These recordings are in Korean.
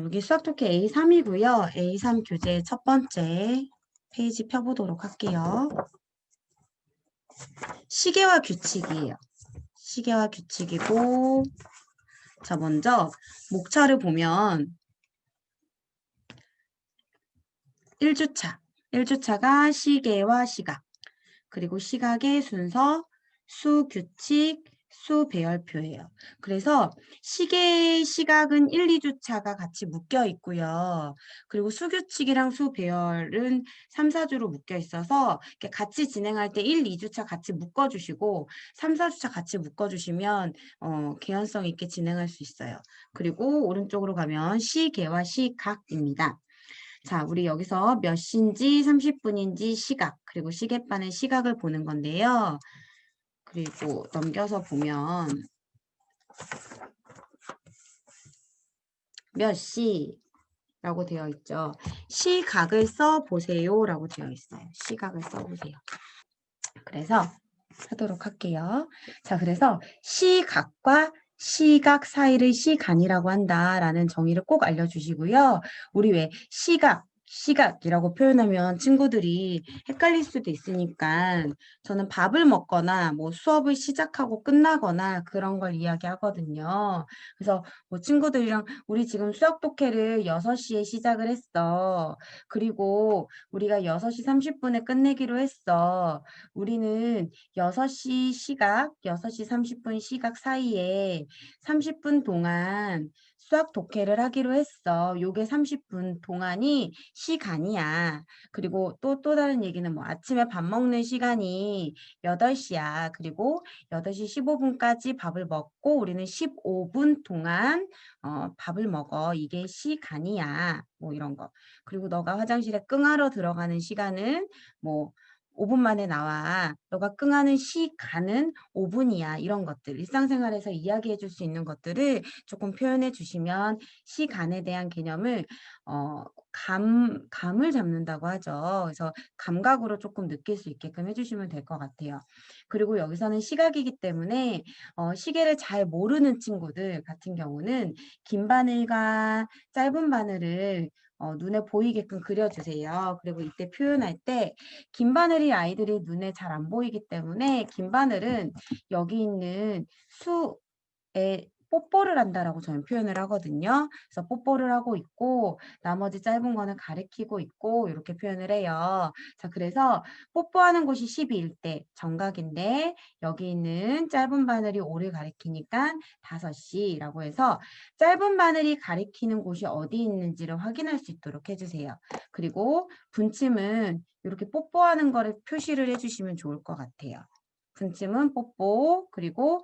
여기 수학토끼 A3이고요. A3 교재 첫 번째 페이지 펴보도록 할게요. 시계와 규칙이에요. 시계와 규칙이고, 자, 먼저 목차를 보면 1주차. 1주차가 시계와 시각, 그리고 시각의 순서, 수, 규칙, 수, 배열표예요. 그래서 시계, 시각은 1, 2주차가 같이 묶여 있고요. 그리고 수, 규칙이랑 수, 배열은 3, 4주로 묶여 있어서 이렇게 같이 진행할 때 1, 2주차 같이 묶어주시고 3, 4주차 같이 묶어주시면 개연성 있게 진행할 수 있어요. 그리고 오른쪽으로 가면 시계와 시각입니다. 자, 우리 여기서 몇 시인지 30분인지 시각, 그리고 시계반의 시각을 보는 건데요. 그리고 넘겨서 보면 몇 시라고 되어 있죠. 시각을 써보세요 라고 되어 있어요. 시각을 써보세요. 그래서 하도록 할게요. 자, 그래서 시각과 시각 사이를 시간이라고 한다라는 정의를 꼭 알려주시고요. 우리 왜 시각이라고 표현하면 친구들이 헷갈릴 수도 있으니까 저는 밥을 먹거나 뭐 수업을 시작하고 끝나거나 그런 걸 이야기하거든요. 그래서 뭐 친구들이랑 우리 지금 수학 독해를 6시에 시작을 했어. 그리고 우리가 6시 30분에 끝내기로 했어. 우리는 6시 시각, 6시 30분 시각 사이에 30분 동안 수학 독해를 하기로 했어. 요게 30분 동안이 시간이야. 그리고 또 다른 얘기는 뭐 아침에 밥 먹는 시간이 8시야. 그리고 8시 15분까지 밥을 먹고 우리는 15분 동안 밥을 먹어. 이게 시간이야. 뭐 이런 거. 그리고 너가 화장실에 끙하러 들어가는 시간은 뭐 5분 만에 나와. 너가 끙하는 시간은 5분이야. 이런 것들. 일상생활에서 이야기해 줄 수 있는 것들을 조금 표현해 주시면 시간에 대한 개념을 감을 잡는다고 하죠. 그래서 감각으로 조금 느낄 수 있게끔 해주시면 될 것 같아요. 그리고 여기서는 시각이기 때문에 시계를 잘 모르는 친구들 같은 경우는 긴 바늘과 짧은 바늘을 눈에 보이게끔 그려주세요. 그리고 이때 표현할 때 긴 바늘이 아이들이 눈에 잘 안 보이기 때문에 긴 바늘은 여기 있는 수에 뽀뽀를 한다라고 저는 표현을 하거든요. 그래서 뽀뽀를 하고 있고 나머지 짧은 거는 가리키고 있고 이렇게 표현을 해요. 자, 그래서 뽀뽀하는 곳이 12일 정각인데 여기 있는 짧은 바늘이 5를 가리키니까 5시라고 해서 짧은 바늘이 가리키는 곳이 어디 있는지를 확인할 수 있도록 해주세요. 그리고 분침은 이렇게 뽀뽀하는 거를 표시를 해주시면 좋을 것 같아요. 분침은 뽀뽀, 그리고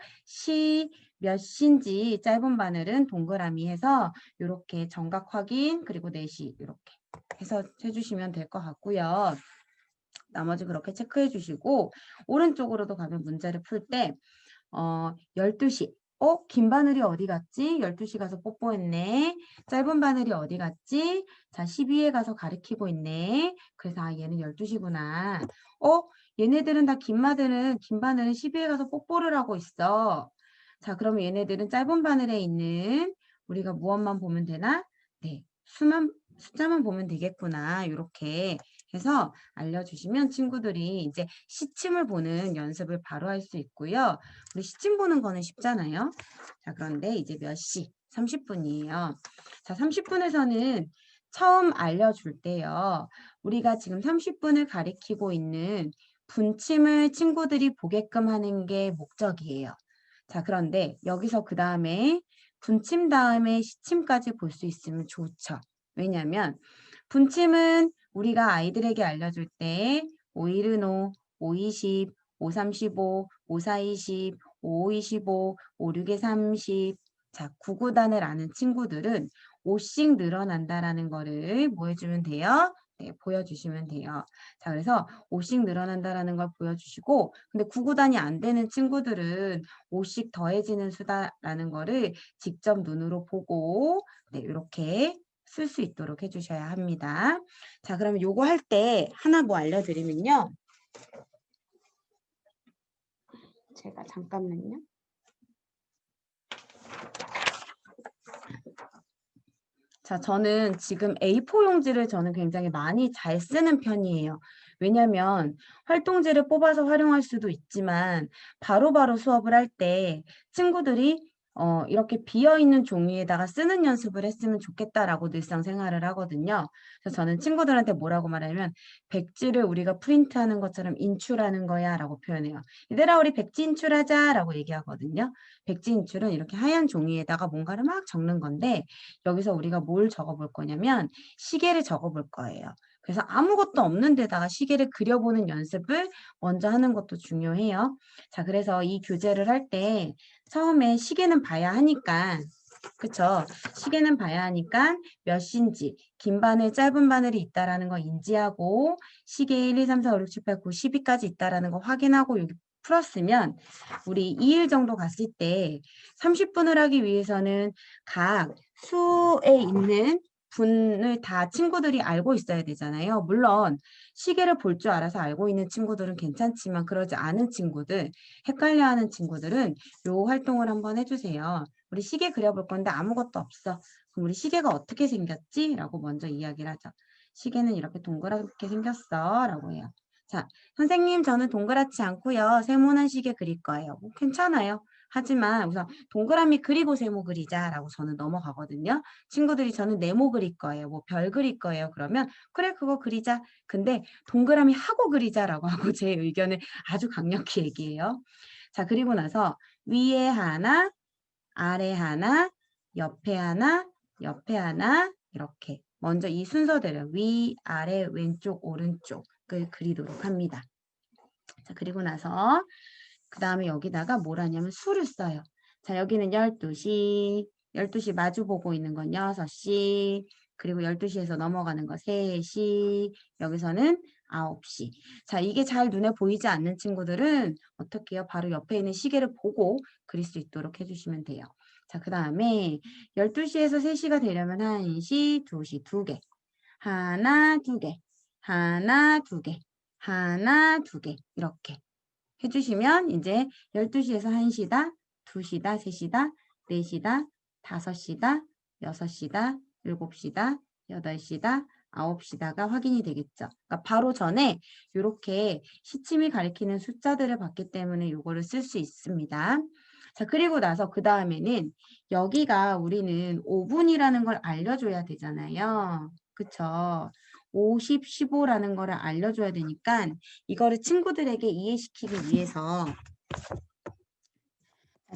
몇 시인지 짧은 바늘은 동그라미 해서 이렇게 정각 확인, 그리고 4시 이렇게 해서 해주시면 될 것 같고요. 나머지 그렇게 체크해 주시고 오른쪽으로도 가면 문제를 풀 때 12시. 긴 바늘이 어디 갔지? 12시 가서 뽀뽀했네. 짧은 바늘이 어디 갔지? 자, 12에 가서 가리키고 있네. 그래서 얘는 12시구나. 얘네들은 다 긴 바늘은 12에 가서 뽀뽀를 하고 있어. 자, 그러면 얘네들은 짧은 바늘에 있는 우리가 무엇만 보면 되나? 네, 숫자만 보면 되겠구나. 이렇게 해서 알려주시면 친구들이 이제 시침을 보는 연습을 바로 할 수 있고요. 우리 시침 보는 거는 쉽잖아요. 자, 그런데 이제 몇 시? 30분이에요. 자, 30분에서는 처음 알려줄 때요. 우리가 지금 30분을 가리키고 있는 분침을 친구들이 보게끔 하는 게 목적이에요. 자, 그런데 여기서 그 다음에 분침 다음에 시침까지 볼 수 있으면 좋죠. 왜냐하면 분침은 우리가 아이들에게 알려줄 때 5일은 5, 520, 535, 5420, 5525, 56에 30. 자, 9구단을 아는 친구들은 5씩 늘어난다라는 거를 뭐 해주면 돼요? 네, 보여주시면 돼요. 자, 그래서 5씩 늘어난다라는 걸 보여주시고, 근데 9구단이 안 되는 친구들은 5씩 더해지는 수다라는 거를 직접 눈으로 보고, 네, 이렇게 쓸 수 있도록 해주셔야 합니다. 자, 그러면 요거 할 때 하나 뭐 알려드리면요. 제가 잠깐만요. 자, 저는 지금 A4 용지를 저는 굉장히 많이 잘 쓰는 편이에요. 왜냐면 활동지를 뽑아서 활용할 수도 있지만 바로바로 수업을 할 때 친구들이 이렇게 비어있는 종이에다가 쓰는 연습을 했으면 좋겠다라고 늘상 생활을 하거든요. 그래서 저는 친구들한테 뭐라고 말하냐면 백지를 우리가 프린트하는 것처럼 인출하는 거야 라고 표현해요. 얘들아 우리 백지 인출하자 라고 얘기하거든요. 백지 인출은 이렇게 하얀 종이에다가 뭔가를 막 적는 건데 여기서 우리가 뭘 적어볼 거냐면 시계를 적어볼 거예요. 그래서 아무것도 없는 데다가 시계를 그려보는 연습을 먼저 하는 것도 중요해요. 자, 그래서 이 교재를 할 때 처음에 시계는 봐야 하니까 그쵸? 시계는 봐야 하니까 몇 시인지 긴 바늘 짧은 바늘이 있다라는 거 인지하고 시계에 1, 2, 3, 4, 5, 6, 7, 8, 9, 10위까지 있다라는 거 확인하고 여기 풀었으면 우리 2일 정도 갔을 때 30분을 하기 위해서는 각 수에 있는 분을 다 친구들이 알고 있어야 되잖아요. 물론 시계를 볼 줄 알아서 알고 있는 친구들은 괜찮지만 그러지 않은 친구들, 헷갈려하는 친구들은 요 활동을 한번 해주세요. 우리 시계 그려볼 건데 아무것도 없어. 그럼 우리 시계가 어떻게 생겼지? 라고 먼저 이야기를 하죠. 시계는 이렇게 동그랗게 생겼어. 라고 해요. 자, 선생님 저는 동그랗지 않고요. 세모난 시계 그릴 거예요. 뭐 괜찮아요. 하지만 우선 동그라미 그리고 세모 그리자라고 저는 넘어가거든요. 친구들이 저는 네모 그릴 거예요. 뭐 별 그릴 거예요. 그러면 그래 그거 그리자. 근데 동그라미 하고 그리자라고 하고 제 의견을 아주 강력히 얘기해요. 자 그리고 나서 위에 하나, 아래 하나, 옆에 하나, 옆에 하나 이렇게 먼저 이 순서대로 위, 아래, 왼쪽, 오른쪽을 그리도록 합니다. 자 그리고 나서 그 다음에 여기다가 뭘 하냐면 수를 써요. 자, 여기는 12시, 12시 마주 보고 있는 건 6시, 그리고 12시에서 넘어가는 거 3시, 여기서는 9시. 자, 이게 잘 눈에 보이지 않는 친구들은 어떻게 해요? 바로 옆에 있는 시계를 보고 그릴 수 있도록 해주시면 돼요. 자, 그 다음에 12시에서 3시가 되려면 1시, 2시, 2개. 하나, 2개. 하나, 2개. 하나, 2개. 이렇게. 해주시면 이제 12시에서 1시다, 2시다, 3시다, 4시다, 5시다, 6시다, 7시다, 8시다, 9시다가 확인이 되겠죠. 그러니까 바로 전에 이렇게 시침이 가리키는 숫자들을 봤기 때문에 이거를 쓸 수 있습니다. 자, 그리고 나서 그 다음에는 여기가 우리는 5분이라는 걸 알려줘야 되잖아요. 그쵸? 50, 15라는 거를 알려줘야 되니까 이거를 친구들에게 이해시키기 위해서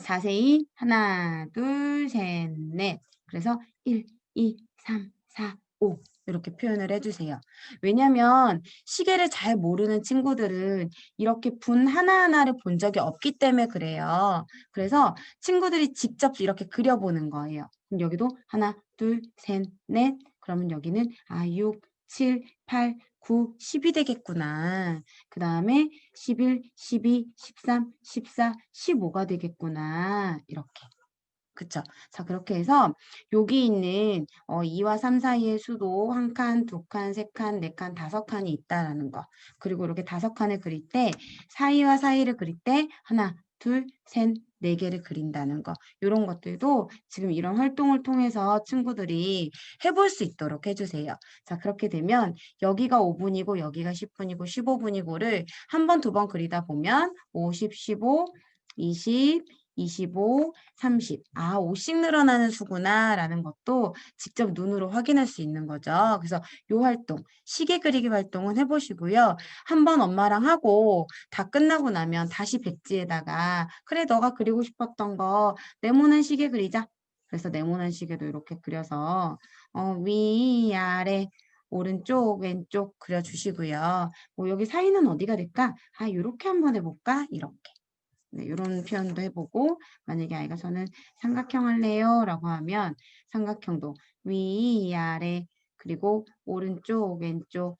자세히 하나, 둘, 셋, 넷. 그래서 1, 2, 3, 4, 5 이렇게 표현을 해주세요. 왜냐하면 시계를 잘 모르는 친구들은 이렇게 분 하나하나를 본 적이 없기 때문에 그래요. 그래서 친구들이 직접 이렇게 그려보는 거예요. 그럼 여기도 하나, 둘, 셋, 넷. 그러면 여기는 6, 7, 8, 9, 10이 되겠구나. 그 다음에 11, 12, 13, 14, 15가 되겠구나. 이렇게. 그쵸? 자, 그렇게 해서 여기 있는 2와 3 사이의 수도 한 칸, 두 칸, 세 칸, 네 칸, 다섯 칸이 있다라는 거. 그리고 이렇게 다섯 칸을 그릴 때 사이와 사이를 그릴 때 하나, 둘, 셋, 네 개를 그린다는 거. 이런 것들도 지금 이런 활동을 통해서 친구들이 해볼 수 있도록 해주세요. 자, 그렇게 되면 여기가 5분이고 여기가 10분이고 15분이고를 한 번, 두 번 그리다 보면 50, 15, 20, 25, 30. 5씩 늘어나는 수구나 라는 것도 직접 눈으로 확인할 수 있는 거죠. 그래서 이 활동, 시계 그리기 활동은 해보시고요. 한번 엄마랑 하고 다 끝나고 나면 다시 백지에다가 그래 너가 그리고 싶었던 거 네모난 시계 그리자. 그래서 네모난 시계도 이렇게 그려서 위, 아래, 오른쪽, 왼쪽 그려주시고요. 뭐 여기 사이는 어디가 될까? 이렇게 한번 해볼까? 이렇게. 네, 이런 표현도 해보고 만약에 아이가 저는 삼각형 할래요 라고 하면 삼각형도 위, 아래 그리고 오른쪽, 왼쪽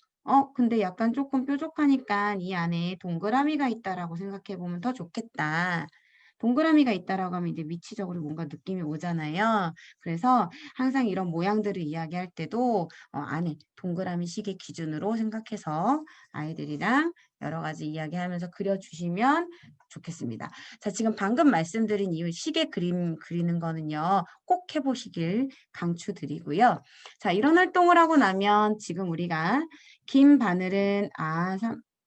근데 약간 조금 뾰족하니까 이 안에 동그라미가 있다라고 생각해 보면 더 좋겠다. 동그라미가 있다라고 하면 이제 위치적으로 뭔가 느낌이 오잖아요. 그래서 항상 이런 모양들을 이야기할 때도 안에 동그라미 시계 기준으로 생각해서 아이들이랑 여러 가지 이야기하면서 그려주시면 좋겠습니다. 자, 지금 방금 말씀드린 이 시계 그림 그리는 거는요, 꼭 해보시길 강추드리고요. 자, 이런 활동을 하고 나면 지금 우리가 긴 바늘은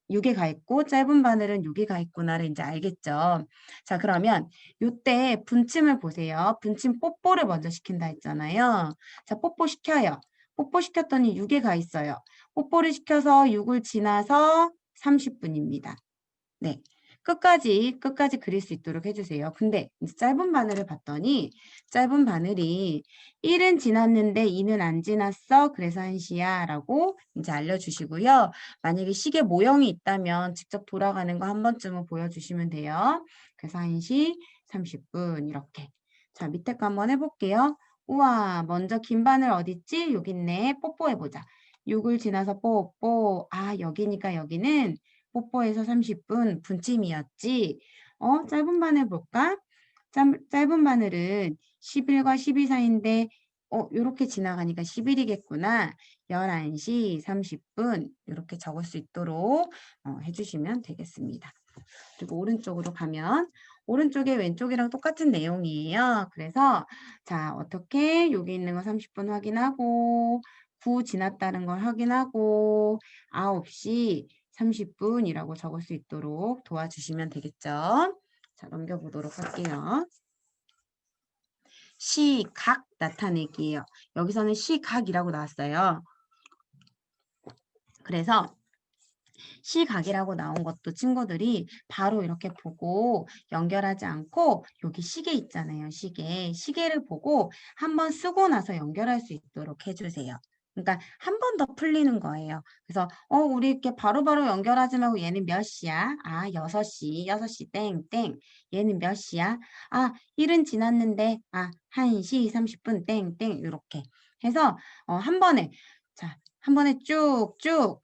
6에 가 있고 짧은 바늘은 6에 가 있구나를 이제 알겠죠. 자, 그러면 요때 분침을 보세요. 분침 뽀뽀를 먼저 시킨다 했잖아요. 자, 뽀뽀 시켜요. 뽀뽀 시켰더니 6에 가 있어요. 뽀뽀를 시켜서 6을 지나서 30분입니다. 네. 끝까지 그릴 수 있도록 해주세요. 근데 이제 짧은 바늘을 봤더니 짧은 바늘이 1은 지났는데 2는 안 지났어. 그래서 1시야 라고 이제 알려주시고요. 만약에 시계 모형이 있다면 직접 돌아가는 거 한 번쯤은 보여주시면 돼요. 그래서 1시 30분 이렇게. 자, 밑에 거 한번 해볼게요. 우와, 먼저 긴 바늘 어딨지? 여기 있네. 뽀뽀해보자. 6을 지나서 뽀뽀. 아, 여기니까 여기는 뽀뽀해서 30분 분침이었지. 짧은 바늘 볼까? 짧은 바늘은 10일과 12 사이인데 요렇게 지나가니까 10일이겠구나. 11시 30분 이렇게 적을 수 있도록 해주시면 되겠습니다. 그리고 오른쪽으로 가면 오른쪽에 왼쪽이랑 똑같은 내용이에요. 그래서 자, 어떻게 여기 있는 거 30분 확인하고 9 지났다는 걸 확인하고 9시 30분이라고 적을 수 있도록 도와주시면 되겠죠. 자, 넘겨보도록 할게요. 시각 나타내기예요. 여기서는 시각이라고 나왔어요. 그래서 시각이라고 나온 것도 친구들이 바로 이렇게 보고 연결하지 않고 여기 시계 있잖아요. 시계를 보고 한번 쓰고 나서 연결할 수 있도록 해주세요. 그러니까 한 번 더 풀리는 거예요. 그래서 우리 이렇게 바로바로 연결하지 말고 얘는 몇 시야? 6시 땡땡. 얘는 몇 시야? 1은 지났는데 1시 30분 땡땡 이렇게 해서 한 번에 쭉쭉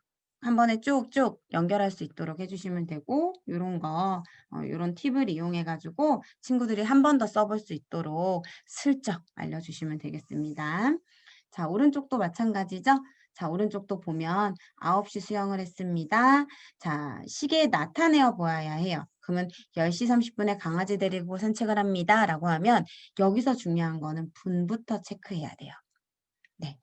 연결할 수 있도록 해주시면 되고 이런 거, 이런 팁을 이용해 가지고 친구들이 한 번 더 써볼 수 있도록 슬쩍 알려주시면 되겠습니다. 자, 오른쪽도 마찬가지죠? 자, 오른쪽도 보면 9시 수영을 했습니다. 자, 시계에 나타내어 보아야 해요. 그러면 10시 30분에 강아지 데리고 산책을 합니다. 라고 하면 여기서 중요한 거는 분부터 체크해야 돼요. 네.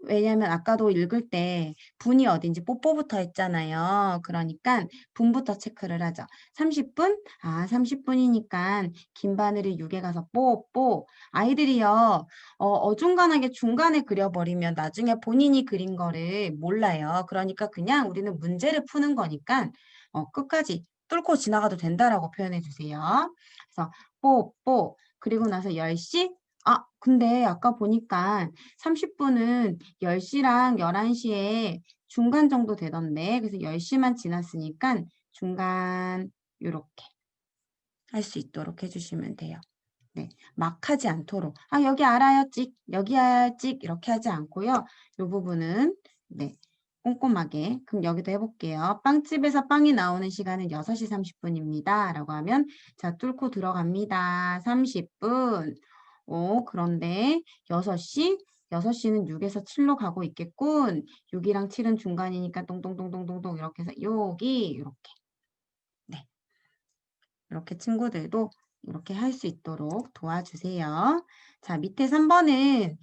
왜냐면 아까도 읽을 때 분이 어딘지 뽀뽀부터 했잖아요. 그러니까 분부터 체크를 하죠. 30분? 30분이니까 긴 바늘이 6에 가서 뽀뽀. 아이들이요. 어중간하게 중간에 그려버리면 나중에 본인이 그린 거를 몰라요. 그러니까 그냥 우리는 문제를 푸는 거니까 끝까지 뚫고 지나가도 된다라고 표현해 주세요. 그래서 뽀뽀. 그리고 나서 10시? 근데 아까 보니까 30분은 10시랑 11시에 중간 정도 되던데 그래서 10시만 지났으니까 중간 요렇게 할 수 있도록 해주시면 돼요. 네, 막 하지 않도록 여기 알아요 찍 여기 알아요 찍 이렇게 하지 않고요. 요 부분은 네 꼼꼼하게 그럼 여기도 해볼게요. 빵집에서 빵이 나오는 시간은 6시 30분입니다 라고 하면 자 뚫고 들어갑니다. 30분 그런데 6시 6시는 6에서 7로 가고 있겠군. 6이랑 7은 중간이니까 동동동동동동 이렇게 해서 여기 이렇게 네 이렇게 친구들도 이렇게 할 수 있도록 도와주세요. 자, 밑에 3번은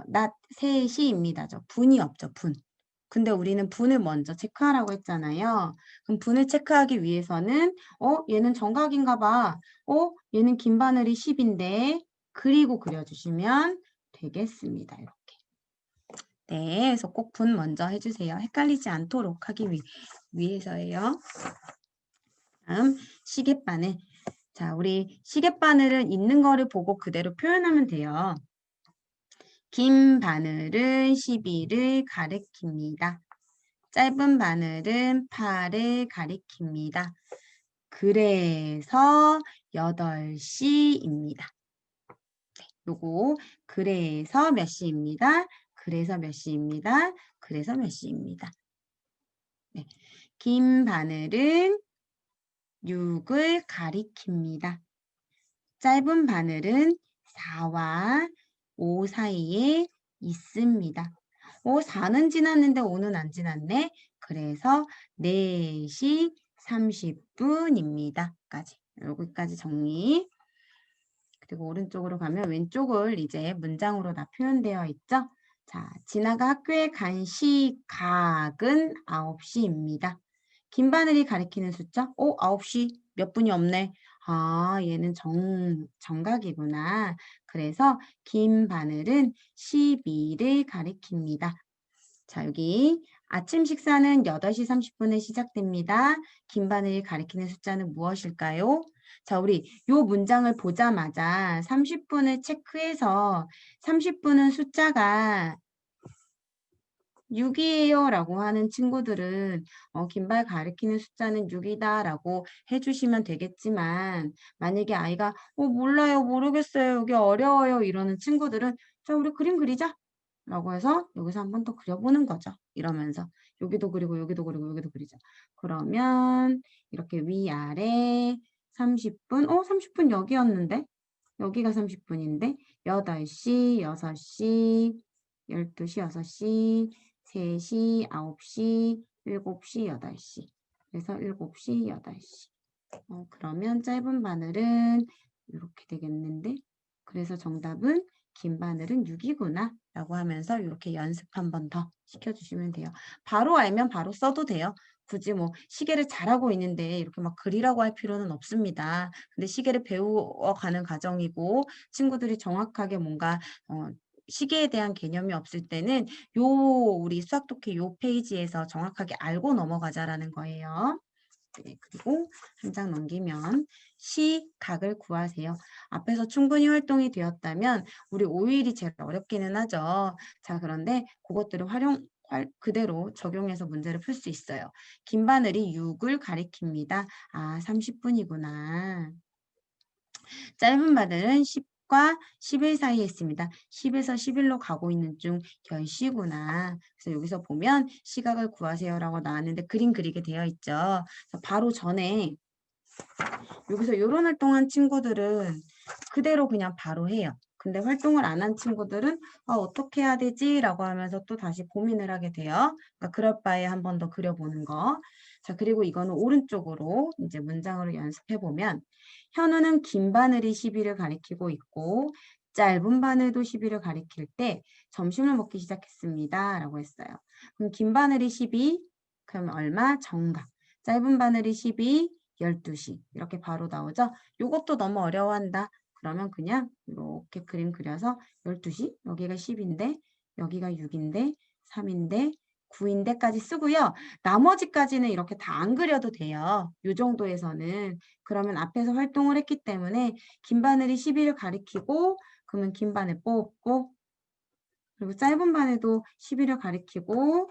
낮 3시입니다. 분이 없죠, 분. 근데 우리는 분을 먼저 체크하라고 했잖아요. 그럼 분을 체크하기 위해서는 얘는 정각인가 봐. 얘는 긴 바늘이 10인데 그리고 그려주시면 되겠습니다. 이렇게. 네, 그래서 꼭 분 먼저 해주세요. 헷갈리지 않도록 하기 위해서예요. 다음 시계바늘. 자, 우리 시계바늘은 있는 거를 보고 그대로 표현하면 돼요. 긴 바늘은 12를 가리킵니다. 짧은 바늘은 8을 가리킵니다. 그래서 8시입니다. 네, 요거 그래서 몇 시입니다. 그래서 몇 시입니다. 그래서 몇 시입니다. 네, 긴 바늘은 6을 가리킵니다. 짧은 바늘은 4와 5 사이에 있습니다. 4는 지났는데 5는 안 지났네. 그래서 4시 30분입니다. 까지. 여기까지 정리. 그리고 오른쪽으로 가면 왼쪽을 이제 문장으로 다 표현되어 있죠. 자, 진아가 학교에 간 시각은 9시입니다. 김바늘이 가리키는 숫자? 9시 몇 분이 없네. 아, 얘는 정각이구나. 그래서 김바늘은 12를 가리킵니다. 자, 여기 아침 식사는 8시 30분에 시작됩니다. 김바늘이 가리키는 숫자는 무엇일까요? 자, 우리 요 문장을 보자마자 30분을 체크해서 30분은 숫자가 6이에요 라고 하는 친구들은 김발 가리키는 숫자는 6이다 라고 해주시면 되겠지만 만약에 아이가 몰라요, 모르겠어요, 여기 어려워요 이러는 친구들은 자, 우리 그림 그리자 라고 해서 여기서 한 번 더 그려보는 거죠. 이러면서 여기도 그리고 여기도 그리고 여기도 그리자. 그러면 이렇게 위아래 30분 30분 여기였는데 여기가 30분인데 8시, 6시, 12시, 6시, 3시, 9시, 7시, 8시. 그래서 7시, 8시. 그러면 짧은 바늘은 이렇게 되겠는데 그래서 정답은 긴 바늘은 6이구나 라고 하면서 이렇게 연습 한 번 더 시켜주시면 돼요. 바로 알면 바로 써도 돼요. 굳이 뭐 시계를 잘하고 있는데 이렇게 막 그리라고 할 필요는 없습니다. 근데 시계를 배워가는 과정이고 친구들이 정확하게 뭔가 시계에 대한 개념이 없을 때는 우리 수학독해 요 페이지에서 정확하게 알고 넘어가자라는 거예요. 네, 그리고 한 장 넘기면 시각을 구하세요. 앞에서 충분히 활동이 되었다면 우리 5일이 제일 어렵기는 하죠. 자, 그런데 그것들을 그대로 적용해서 문제를 풀 수 있어요. 긴 바늘이 6을 가리킵니다. 아, 30분이구나. 짧은 바늘은 10과 11 사이에 있습니다. 10에서 11로 가고 있는 중 10시구나. 그래서 여기서 보면 시각을 구하세요라고 나왔는데 그림 그리게 되어 있죠. 바로 전에 여기서 이런 활동한 친구들은 그대로 그냥 바로 해요. 근데 활동을 안 한 친구들은 어떻게 해야 되지? 라고 하면서 또 다시 고민을 하게 돼요. 그러니까 그럴 바에 한 번 더 그려보는 거. 자, 그리고 이거는 오른쪽으로 이제 문장으로 연습해 보면 현우는 긴 바늘이 12를 가리키고 있고 짧은 바늘도 12를 가리킬 때 점심을 먹기 시작했습니다. 라고 했어요. 그럼 긴 바늘이 12, 그럼 얼마? 정각. 짧은 바늘이 12, 12시. 이렇게 바로 나오죠? 이것도 너무 어려워한다. 그러면 그냥 이렇게 그림 그려서 12시, 여기가 10인데, 여기가 6인데, 3인데, 9인데까지 쓰고요. 나머지까지는 이렇게 다 안 그려도 돼요. 이 정도에서는. 그러면 앞에서 활동을 했기 때문에 긴 바늘이 12를 가리키고 그러면 긴 바늘 뽑고 그리고 짧은 바늘도 12를 가리키고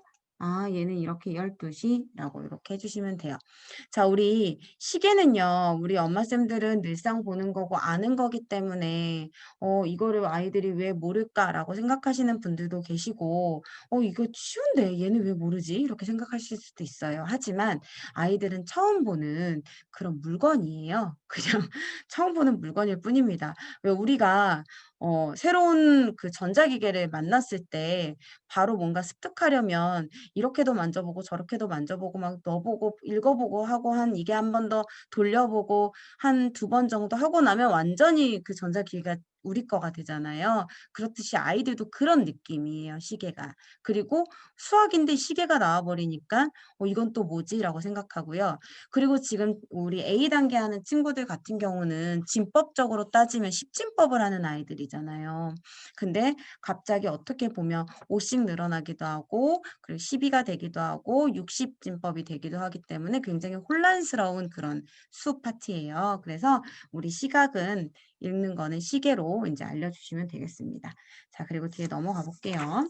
얘는 이렇게 12시라고 이렇게 해주시면 돼요. 자, 우리 시계는요. 우리 엄마쌤들은 늘상 보는 거고 아는 거기 때문에 이거를 아이들이 왜 모를까라고 생각하시는 분들도 계시고 이거 쉬운데 얘는 왜 모르지? 이렇게 생각하실 수도 있어요. 하지만 아이들은 처음 보는 그런 물건이에요. 그냥 처음 보는 물건일 뿐입니다. 왜 우리가 새로운 그 전자기계를 만났을 때 바로 뭔가 습득하려면 이렇게도 만져보고 저렇게도 만져보고 막 넣어보고 읽어보고 하고 이게 한 번 더 돌려보고 한 2번 정도 하고 나면 완전히 그 전자기기가 우리 거가 되잖아요. 그렇듯이 아이들도 그런 느낌이에요, 시계가. 그리고 수학인데 시계가 나와버리니까 이건 또 뭐지? 라고 생각하고요. 그리고 지금 우리 A단계 하는 친구들 같은 경우는 진법적으로 따지면 10진법을 하는 아이들이잖아요. 근데 갑자기 어떻게 보면 5씩 늘어나기도 하고 그리고 12가 되기도 하고 60진법이 되기도 하기 때문에 굉장히 혼란스러운 그런 수업 파트예요. 그래서 우리 시각은 읽는 거는 시계로 이제 알려주시면 되겠습니다. 자, 그리고 뒤에 넘어가 볼게요.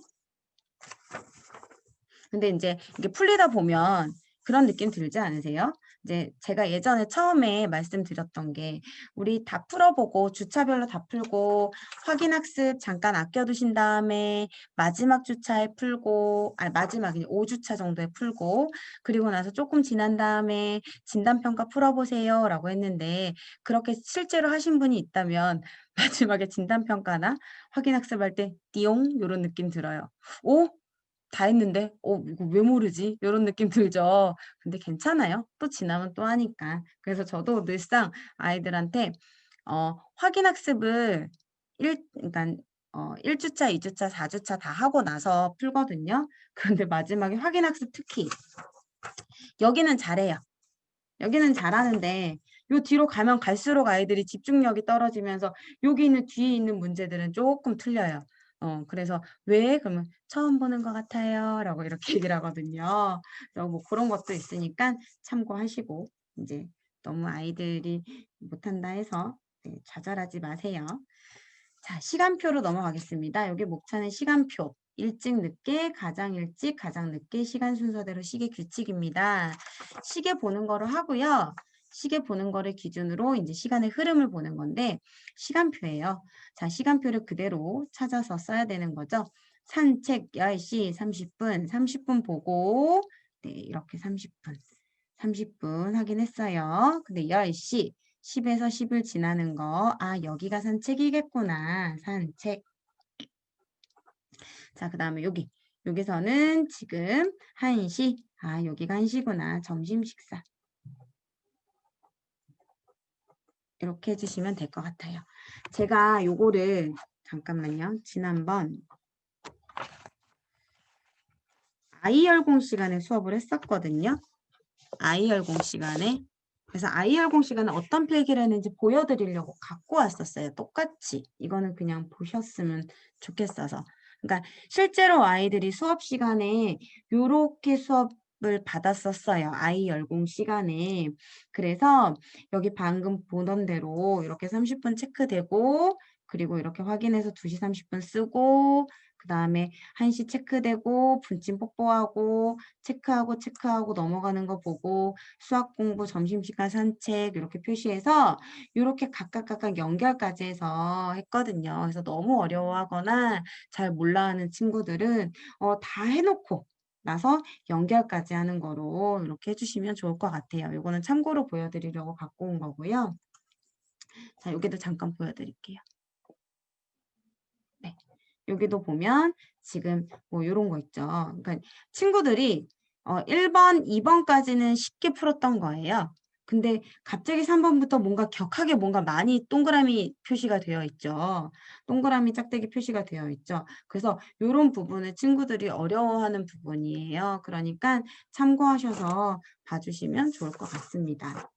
근데 이제 이게 풀리다 보면 그런 느낌 들지 않으세요? 이제 제가 예전에 처음에 말씀드렸던 게 우리 다 풀어보고 주차별로 다 풀고 확인학습 잠깐 아껴두신 다음에 마지막 주차에 풀고 마지막 5주차 정도에 풀고 그리고 나서 조금 지난 다음에 진단평가 풀어보세요 라고 했는데 그렇게 실제로 하신 분이 있다면 마지막에 진단평가나 확인학습 할 때 띠용 이런 느낌 들어요. 오? 다 했는데 '이거 왜 모르지?' 요런 느낌 들죠. 근데 괜찮아요. 또 지나면 또 하니까. 그래서 저도 늘상 아이들한테 확인 학습을 그러니깐 1 주차, 2 주차, 4 주차 다 하고 나서 풀거든요. 그런데 마지막에 확인 학습 특히 여기는 잘해요. 여기는 잘하는데 요 뒤로 가면 갈수록 아이들이 집중력이 떨어지면서 여기 있는 뒤에 있는 문제들은 쪼끔 틀려요. 그래서 "왜?" 그러면 "처음 보는 것 같아요."라고 이렇게 얘기를 하거든요. 그래서 뭐 고런 것도 있으니깐 참고하시고 인제 너무 아이들이 못한다 해서 네 좌절하지 마세요. 자 시간표로 넘어가겠습니다. 여기 목차는 시간표. 일찍 늦게, 가장 일찍, 가장 늦게 시간 순서대로 시계 규칙입니다. 시계 보는 거로 하고요. 시계 보는 거를 기준으로 인제 시간의 흐름을 보는 건데 시간표예요. 자 시간표를 그대로 찾아서 써야 되는 거죠. 산책 10시 30분, 30분 보고 네 이렇게 30분, 30분 확인했어요. 근데 10시 10에서 10을 지나는 거 '아 여기가 산책이겠구나. 산책.' 자 그다음에 여기. 여기서는 지금 1 시. '아 여기가 1 시구나. 점심 식사.' 이렇게 해 주시면 될 것 같아요. 제가 요거를 잠깐만요. 지난번 아이열공 시간에 수업을 했었거든요. 아이열공 시간에. 그래서 아이열공 시간에 어떤 필기를 했는지 보여 드리려고 갖고 왔었어요 똑같이. 이거는 그냥 보셨으면 좋겠어서. 그러니까 실제로 아이들이 수업 시간에 요렇게 수업을 받았었어요 아이열공 시간에. 그래서 여기 방금 보던 대로 이렇게 30분 체크되고 그리고 이렇게 확인해서 2시 30분 쓰고 그다음에 1시 체크되고 분침 뽀뽀하고 체크하고 넘어가는 거 보고 수학 공부, 점심시간 산책 이렇게 표시해서 요렇게 각각 연결까지 해서 했거든요. 그래서 너무 어려워하거나 잘 몰라 하는 친구들은 다 해 놓고 나서 연결까지 하는 거로 이렇게 해 주시면 좋을 것 같아요. 요거는 참고로 보여 드리려고 갖고 온 거고요. 자 여기도 잠깐 보여 드릴게요. 네. 여기도 보면 지금 뭐 요런 거 있죠. 그러니까 친구들이 1 번, 2 번까지는 쉽게 풀었던 거예요. 근데 갑자기 3 번부터 뭔가 격하게 뭔가 많이 동그라미 표시가 되어 있죠. 동그라미 짝대기 표시가 되어 있죠. 그래서 요런 부분을 친구들이 어려워하는 부분이에요. 그러니깐 참고하셔서 봐 주시면 좋을 것 같습니다.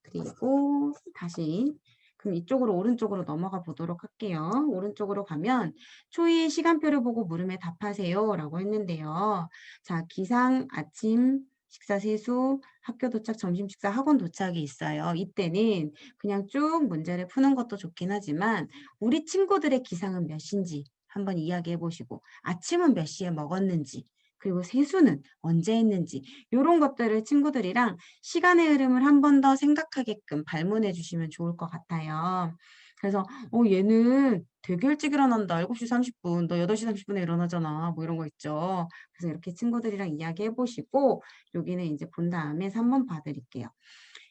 그리고 다시 그럼 이쪽으로 오른쪽으로 넘어가 보도록 할게요. 오른쪽으로 가면 "초이의 시간표를 보고 물음에 답하세요."라고 했는데요. 자 기상, 아침, 식사 세수, 학교 도착, 점심 식사, 학원 도착이 있어요. 이때는 그냥 쭉 문제를 푸는 것도 좋긴 하지만 우리 친구들의 기상은 몇 시인지 한번 이야기해 보시고 아침은 몇 시에 먹었는지 그리고 세수는 언제 했는지 요런 것들을 친구들이랑 시간의 흐름을 한 번 더 생각하게끔 발문해 주시면 좋을 것 같아요. 그래서 얘는 되게 일찍 일어난다. 7시 30분. 너 8시 30 분에 일어나잖아." 뭐 이런 거 있죠. 그래서 이렇게 친구들이랑 이야기해 보시고 여기는 인제 본 다음에 3번 봐 드릴게요.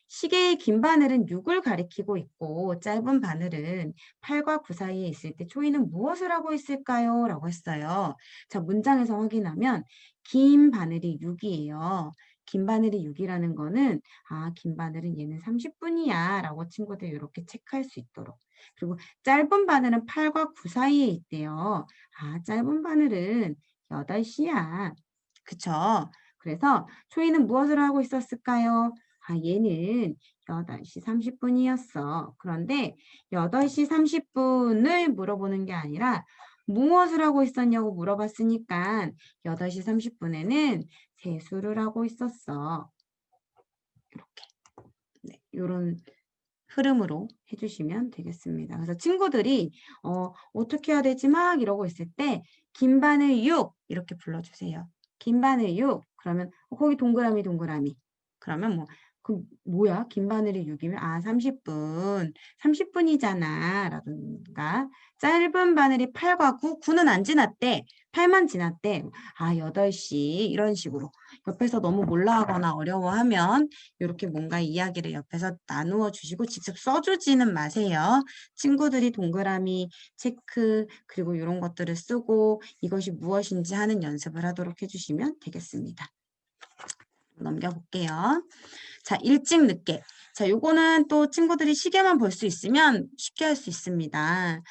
시계의 긴 바늘은 6을 가리키고 있고 짧은 바늘은 8과 9 사이에 있을 때 초이는 무엇을 하고 있을까요? 라고 했어요. 자, 문장에서 확인하면 긴 바늘이 6 이에요. 긴 바늘이 6 이라는 거는 '아 긴 바늘은 얘는 30 분이야.' 라고 친구들이 요렇게 체크할 수 있도록. 그리고 짧은 바늘은 8과 9 사이에 있대요. '아 짧은 바늘은 8 시야.' 그쵸? 그래서 초이는 무엇을 하고 있었을까요? 아 얘는 8시 30 분이었어. 그런데 8시 30 분을 물어보는 게 아니라 무엇을 하고 있었냐고 물어봤으니까 8시 30 분에는 세수를 하고 있었어. 이렇게. 네. 요런 흐름으로 해 주시면 되겠습니다. 그래서 친구들이 어떻게 해야 되지 막 이러고 있을 때 "긴 바늘 6." 이렇게 불러 주세요. "긴 바늘 6." 그러면 거기 동그라미, 동그라미. 그러면 뭐 그럼 뭐야? 긴 바늘이 6이면 30분. 30분이잖아. 라든가 짧은 바늘이 8과 9. 9는 안 지났대. 8만 지났대. 8시 이런 식으로 옆에서 너무 몰라하거나 어려워하면 이렇게 뭔가 이야기를 옆에서 나누어 주시고 직접 써주지는 마세요. 친구들이 동그라미, 체크 그리고 이런 것들을 쓰고 이것이 무엇인지 하는 연습을 하도록 해주시면 되겠습니다. 넘겨볼게요. 자, 일찍 늦게. 자, 요거는 또 친구들이 시계만 볼 수 있으면 쉽게 할 수 있습니다.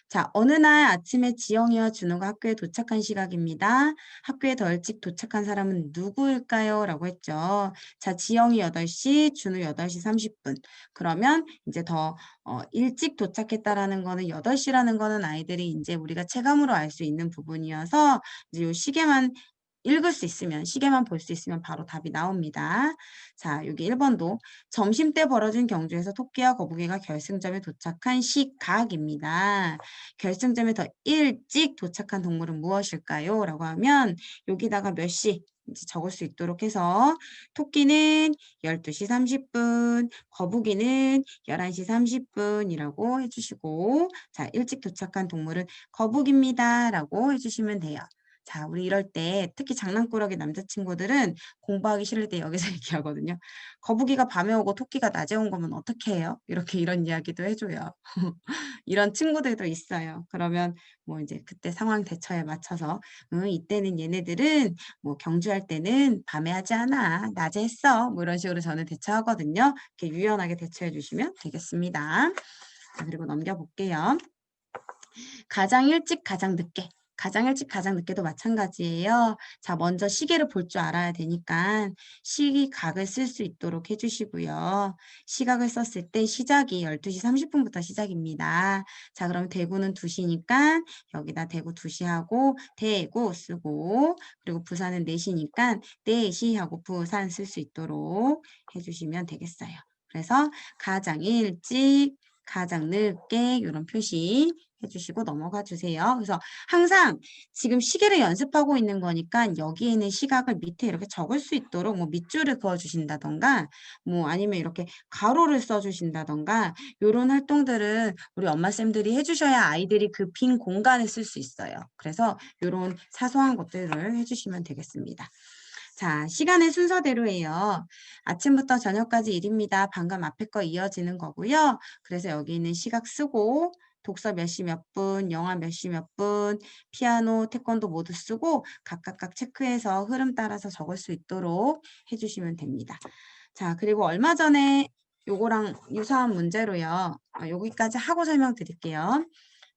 자, 어느 날 아침에 지영이와 준호가 학교에 도착한 시각입니다. 학교에 더 일찍 도착한 사람은 누구일까요? 라고 했죠. 자, 지영이 8시, 준호 8시 30분. 그러면 이제 더 일찍 도착했다라는 거는 8시라는 거는 아이들이 이제 우리가 체감으로 알 수 있는 부분이어서 이제 요 시계만 읽을 수 있으면, 시계만 볼 수 있으면 바로 답이 나옵니다. 자, 여기 1번도 점심때 벌어진 경주에서 토끼와 거북이가 결승점에 도착한 시각입니다. 결승점에 더 일찍 도착한 동물은 무엇일까요? 라고 하면 여기다가 몇 시 이제 적을 수 있도록 해서 토끼는 12시 30분, 거북이는 11시 30분이라고 해주시고 자, 일찍 도착한 동물은 거북입니다. 라고 해주시면 돼요. 자, 우리 이럴 때 특히 장난꾸러기 남자친구들은 공부하기 싫을 때 여기서 얘기하거든요. 거북이가 밤에 오고 토끼가 낮에 온 거면 어떻게 해요? 이렇게 이런 이야기도 해줘요. 이런 친구들도 있어요. 그러면 뭐 이제 그때 상황 대처에 맞춰서 이때는 얘네들은 뭐 경주할 때는 밤에 하지 않아. 낮에 했어. 뭐 이런 식으로 저는 대처하거든요. 이렇게 유연하게 대처해 주시면 되겠습니다. 자, 그리고 넘겨볼게요. 가장 일찍 가장 늦게. 가장 일찍 가장 늦게도 마찬가지예요. 자, 먼저 시계를 볼 줄 알아야 되니까 시각을 쓸 수 있도록 해주시고요. 시각을 썼을 때 시작이 12시 30분부터 시작입니다. 자, 그럼 대구는 2시니까 여기다 대구 2시 하고 대구 쓰고 그리고 부산은 4시니까 4시 하고 부산 쓸 수 있도록 해주시면 되겠어요. 그래서 가장 일찍 가장 늦게 이런 표시 해주시고 넘어가 주세요. 그래서 항상 지금 시계를 연습하고 있는 거니까 여기에 있는 시각을 밑에 이렇게 적을 수 있도록 뭐 밑줄을 그어 주신다던가 뭐 아니면 이렇게 가로를 써 주신다던가 이런 활동들은 우리 엄마쌤들이 해주셔야 아이들이 그 빈 공간을 쓸 수 있어요. 그래서 이런 사소한 것들을 해주시면 되겠습니다. 자, 시간의 순서대로예요. 아침부터 저녁까지 일입니다. 방금 앞에 거 이어지는 거고요. 그래서 여기 있는 시각 쓰고 독서 몇 시 몇 분, 영화 몇 시 몇 분, 피아노, 태권도 모두 쓰고 각각 체크해서 흐름 따라서 적을 수 있도록 해주시면 됩니다. 자, 그리고 얼마 전에 요거랑 유사한 문제로요. 여기까지 하고 설명드릴게요.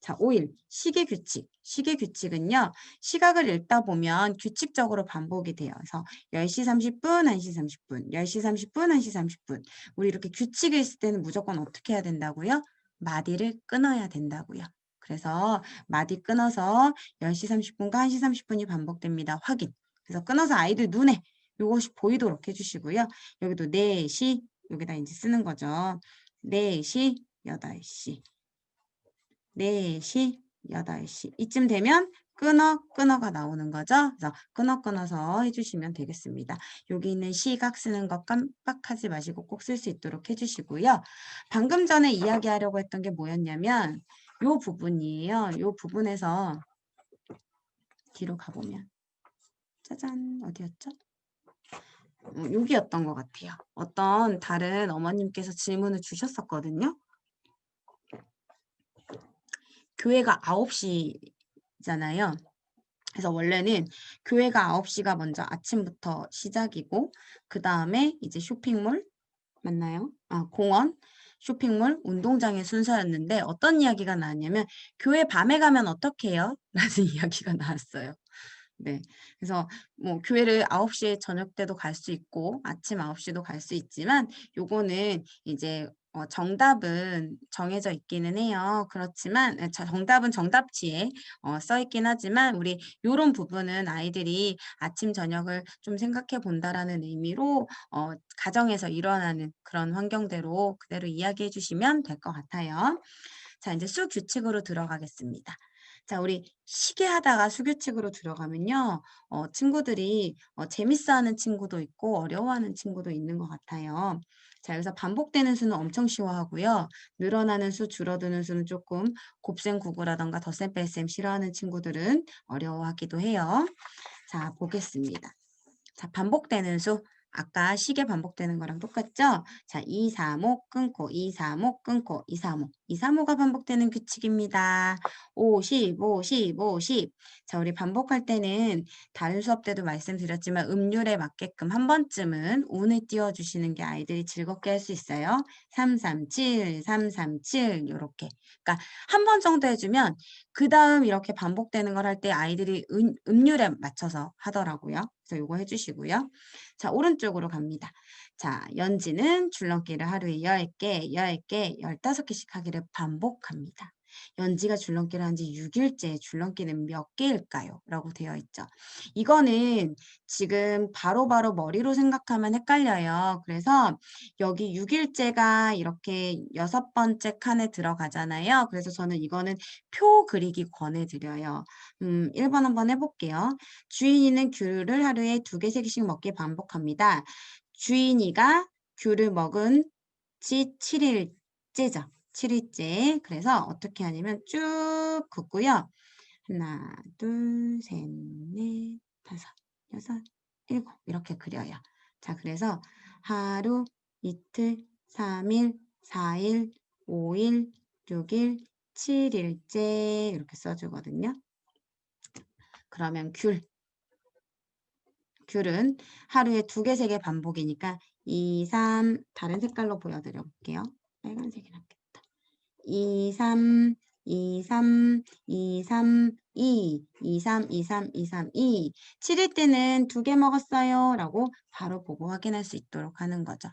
자, 5일 시계 규칙. 시계 규칙은요. 시각을 읽다 보면 규칙적으로 반복이 돼요. 그래서 10시 30분, 1시 30분, 10시 30분, 1시 30분. 우리 이렇게 규칙이 있을 때는 무조건 어떻게 해야 된다고요? 마디를 끊어야 된다고요. 그래서 마디 끊어서 10시 30분과 1시 30분이 반복됩니다. 확인. 그래서 끊어서 아이들 눈에 이것이 보이도록 해주시고요. 여기도 4시 여기다 이제 쓰는 거죠. 4시, 8시. 4시, 8시. 이쯤 되면 끊어가 나오는 거죠. 그래서 끊어서 해주시면 되겠습니다. 여기 있는 시각 쓰는 거 깜빡하지 마시고 꼭 쓸 수 있도록 해주시고요. 방금 전에 이야기하려고 했던 게 뭐였냐면 이 부분이에요. 이 부분에서 뒤로 가보면 짜잔 어디였죠? 여기였던 것 같아요. 어떤 다른 어머님께서 질문을 주셨었거든요. 교회가 9시잖아요. 그래서 원래는 교회가 9시가 먼저 아침부터 시작이고 그 다음에 이제 쇼핑몰 맞나요? 공원, 쇼핑몰, 운동장의 순서였는데 어떤 이야기가 나왔냐면 교회 밤에 가면 어떻게 해요? 라는 이야기가 나왔어요. 네. 그래서 뭐 교회를 9시에 저녁 때도 갈 수 있고 아침 9시도 갈 수 있지만 요거는 이제 정답은 정해져 있기는 해요. 그렇지만 정답은 정답지에 써 있긴 하지만 우리 요런 부분은 아이들이 아침 저녁을 좀 생각해 본다라는 의미로 가정에서 일어나는 그런 환경대로 그대로 이야기해 주시면 될 것 같아요. 자, 이제 수 규칙으로 들어가겠습니다. 자, 우리 시계 하다가 수규칙으로 들어가면요. 친구들이 재밌어하는 친구도 있고 어려워하는 친구도 있는 것 같아요. 자, 여기서 반복되는 수는 엄청 쉬워하고요. 늘어나는 수, 줄어드는 수는 조금 곱셈 구구라던가 덧셈 뺄셈 싫어하는 친구들은 어려워하기도 해요. 자, 보겠습니다. 자, 반복되는 수. 아까 시계 반복되는 거랑 똑같죠? 자, 2, 3, 5 끊고 2, 3, 5 끊고 2, 3, 5. 2, 3, 5가 반복되는 규칙입니다. 50, 50, 50. 자, 우리 반복할 때는 다른 수업 때도 말씀드렸지만 음률에 맞게끔 한 번쯤은 운을 띄워주시는 게 아이들이 즐겁게 할 수 있어요. 337, 337 요렇게. 그러니까 한 번 정도 해주면 그 다음 이렇게 반복되는 걸 할 때 아이들이 음률에 맞춰서 하더라고요. 그래서 요거 해주시고요. 자, 오른쪽으로 갑니다. 자, 연지는 줄넘기를 하루에 10개, 10개, 15개씩 하기를 반복합니다. 연지가 줄넘기를 한 지 6일째 줄넘기는 몇 개일까요? 라고 되어 있죠. 이거는 지금 바로바로 머리로 생각하면 헷갈려요. 그래서 여기 6일째가 이렇게 6번째 칸에 들어가잖아요. 그래서 저는 이거는 표 그리기 권해드려요. 1번 한번 해볼게요. 주인이는 귤을 하루에 2개, 3개씩 먹기 반복합니다. 주인이가 귤을 먹은 지 7일째죠. 7일째. 그래서 어떻게 하냐면 쭉 긋고요. 하나, 둘, 셋, 넷, 다섯, 여섯, 일곱 이렇게 그려요. 자, 그래서 하루, 이틀, 3일, 4일, 5일, 6일, 7일째 이렇게 써주거든요. 그러면 귤은 하루에 2개, 3개 반복이니까 2, 3 다른 색깔로 보여드려 볼게요. 빨간색이 낫겠다. 2, 3, 2, 3, 2, 3, 2, 2, 3, 2, 3, 2, 3, 2. 7일 때는 2개 먹었어요. 라고 바로 보고 확인할 수 있도록 하는 거죠.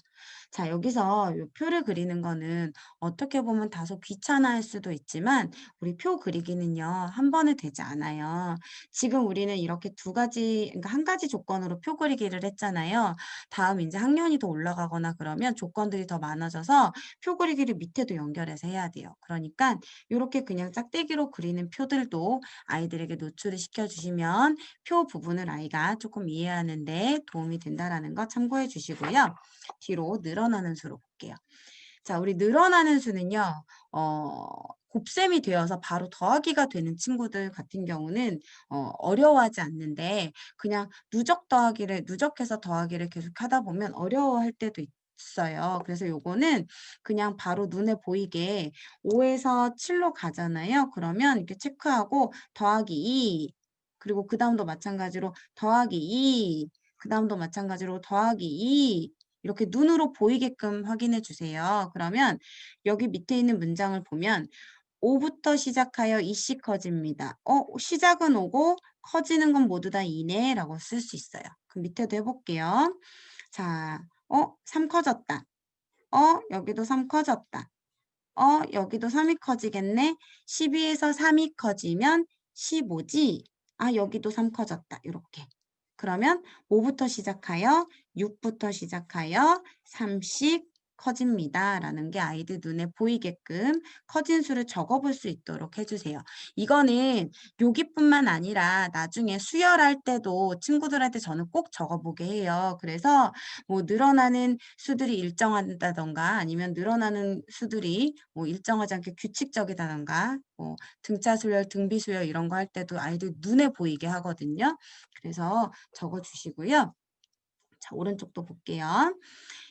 자, 여기서 이 표를 그리는 거는 어떻게 보면 다소 귀찮아할 수도 있지만 우리 표 그리기는요, 한 번에 되지 않아요. 지금 우리는 이렇게 그러니까 한 가지 조건으로 표 그리기를 했잖아요. 다음 이제 학년이 더 올라가거나 그러면 조건들이 더 많아져서 표 그리기를 밑에도 연결해서 해야 돼요. 그러니까 이렇게 그냥 짝대기로 그리는 표들도 아이들에게 노출을 시켜주시면 표 부분을 아이가 조금 이해하는데 도움이 된다라는 거 참고해 주시고요. 뒤로 늘어나는 수로 볼게요. 자, 우리 늘어나는 수는요. 곱셈이 되어서 바로 더하기가 되는 친구들 같은 경우는 어려워하지 않는데 그냥 누적해서 더하기를 계속 하다 보면 어려워할 때도 있어요. 그래서 요거는 그냥 바로 눈에 보이게 5에서 7로 가잖아요. 그러면 이렇게 체크하고 더하기 2 그리고 그 다음도 마찬가지로 더하기 2 그 다음도 마찬가지로 더하기 2 이렇게 눈으로 보이게끔 확인해 주세요. 그러면 여기 밑에 있는 문장을 보면 5부터 시작하여 2씩 커집니다. 시작은 5고 커지는 건 모두 다 2네 라고 쓸 수 있어요. 그럼 밑에도 해볼게요. 자, 3 커졌다. 여기도 3 커졌다. 여기도 3이 커지겠네. 12에서 3이 커지면 15지. 아, 여기도 3 커졌다. 이렇게. 그러면 5부터 시작하여 6부터 시작하여 3씩 커집니다. 라는 게 아이들 눈에 보이게끔 커진 수를 적어볼 수 있도록 해주세요. 이거는 여기뿐만 아니라 나중에 수열할 때도 친구들한테 저는 꼭 적어보게 해요. 그래서 뭐 늘어나는 수들이 일정하다던가 아니면 늘어나는 수들이 뭐 일정하지 않게 규칙적이다던가 뭐 등차 수열, 등비 수열 이런 거 할 때도 아이들 눈에 보이게 하거든요. 그래서 적어주시고요. 자, 오른쪽도 볼게요.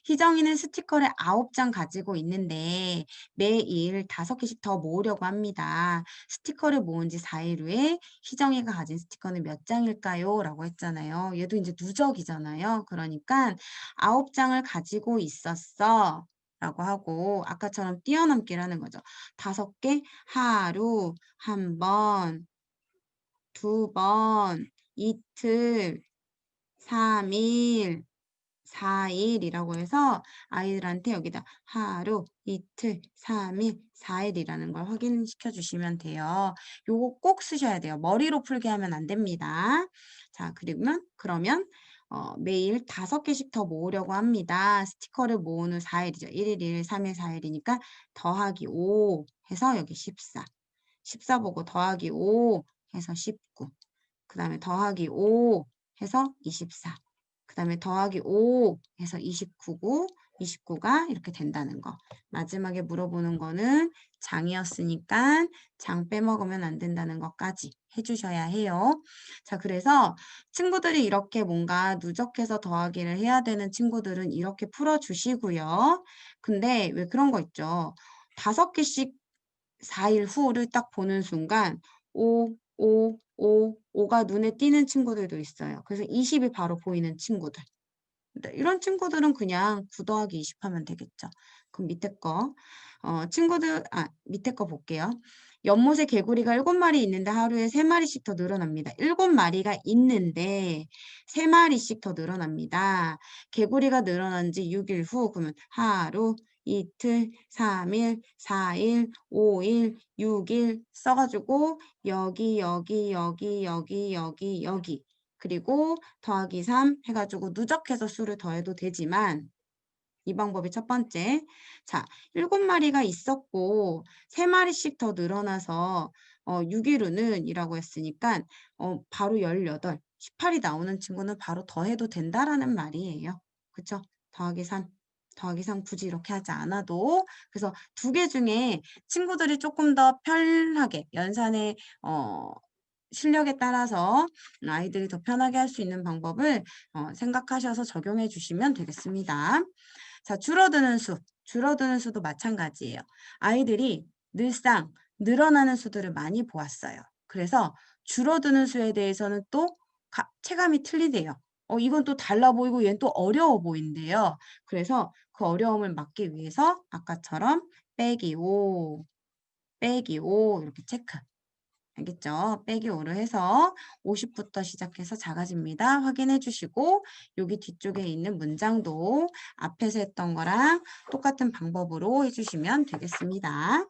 희정이는 스티커를 9장 가지고 있는데 매일 5개씩 더 모으려고 합니다. 스티커를 모은 지 4일 후에 희정이가 가진 스티커는 몇 장일까요? 라고 했잖아요. 얘도 이제 누적이잖아요. 그러니까 9장을 가지고 있었어. 라고 하고 아까처럼 뛰어넘기를 하는 거죠. 5개 하루, 한 번, 2번, 이틀, 3일, 4일이라고 해서 아이들한테 여기다 하루, 이틀, 3일, 4일이라는 걸 확인시켜 주시면 돼요. 요거 꼭 쓰셔야 돼요. 머리로 풀게 하면 안 됩니다. 자, 그러면 매일 5개씩 더 모으려고 합니다. 스티커를 모은 후 4일이죠. 1일, 2일, 3일, 4일이니까 더하기 5 해서 여기 14. 14 보고 더하기 5 해서 19. 그 다음에 더하기 5 해서 24. 그 다음에 더하기 5 해서 29고 29가 이렇게 된다는 거. 마지막에 물어보는 거는 장이었으니까 장 빼먹으면 안 된다는 것까지 해주셔야 해요. 자, 그래서 친구들이 이렇게 뭔가 누적해서 더하기를 해야 되는 친구들은 이렇게 풀어주시고요. 근데 왜 그런 거 있죠? 5개씩 4일 후를 딱 보는 순간 5, 5, 5, 5가 눈에 띄는 친구들도 있어요. 그래서 20이 바로 보이는 친구들. 네, 이런 친구들은 그냥 9 더하기 20 하면 되겠죠. 그럼 밑에 거, 밑에 거 볼게요. 연못에 개구리가 7마리 있는데 하루에 3마리씩 더 늘어납니다. 7마리가 있는데 3마리씩 더 늘어납니다. 개구리가 늘어난 지 6일 후, 그러면 하루, 이틀, 3일, 4일, 5일, 6일 써가지고 여기, 여기, 여기, 여기, 여기, 여기. 그리고 더하기 3 해가지고 누적해서 수를 더해도 되지만 이 방법이 첫 번째. 자, 7마리가 있었고 3마리씩 더 늘어나서 6일 후는 이라고 했으니까 바로 18, 18이 나오는 친구는 바로 더해도 된다라는 말이에요. 그쵸? 더하기 3. 더하기 3 굳이 이렇게 하지 않아도. 그래서 2개 중에 친구들이 조금 더 편하게 연산의 실력에 따라서 아이들이 더 편하게 할 수 있는 방법을 생각하셔서 적용해 주시면 되겠습니다. 자, 줄어드는 수도 마찬가지예요. 아이들이 늘상 늘어나는 수들을 많이 보았어요. 그래서 줄어드는 수에 대해서는 또 체감이 틀리대요. 이건 또 달라 보이고 얘는 또 어려워 보인대요. 그래서 그 어려움을 막기 위해서 아까처럼 빼기 5, 빼기 5 이렇게 체크. 알겠죠? 빼기 5를 해서 50부터 시작해서 작아집니다. 확인해 주시고 여기 뒤쪽에 있는 문장도 앞에서 했던 거랑 똑같은 방법으로 해주시면 되겠습니다.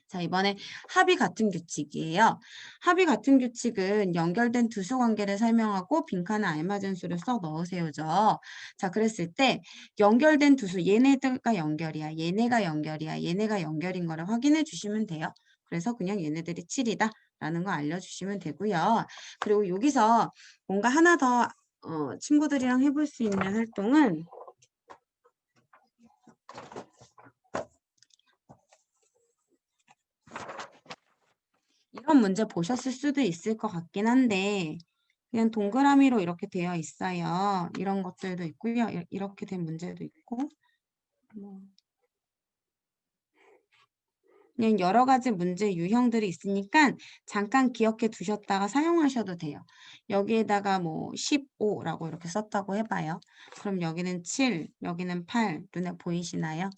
자, 이번에 합이 같은 규칙이에요. 합이 같은 규칙은 연결된 두 수 관계를 설명하고 빈칸에 알맞은 수를 써 넣으세요죠. 자, 그랬을 때 연결된 두 수, 얘네들과 연결이야, 얘네가 연결이야, 얘네가 연결인 거를 확인해 주시면 돼요. 그래서 그냥 얘네들이 7이다 라는 거 알려주시면 되고요. 그리고 여기서 뭔가 하나 더 친구들이랑 해볼 수 있는 활동은 이런 문제 보셨을 수도 있을 것 같긴 한데 그냥 동그라미로 이렇게 되어 있어요. 이런 것들도 있고요. 이렇게 된 문제도 있고 그냥 여러 가지 문제 유형들이 있으니까 잠깐 기억해 두셨다가 사용하셔도 돼요. 여기에다가 뭐 15라고 이렇게 썼다고 해봐요. 그럼 여기는 7, 여기는 8 눈에 보이시나요?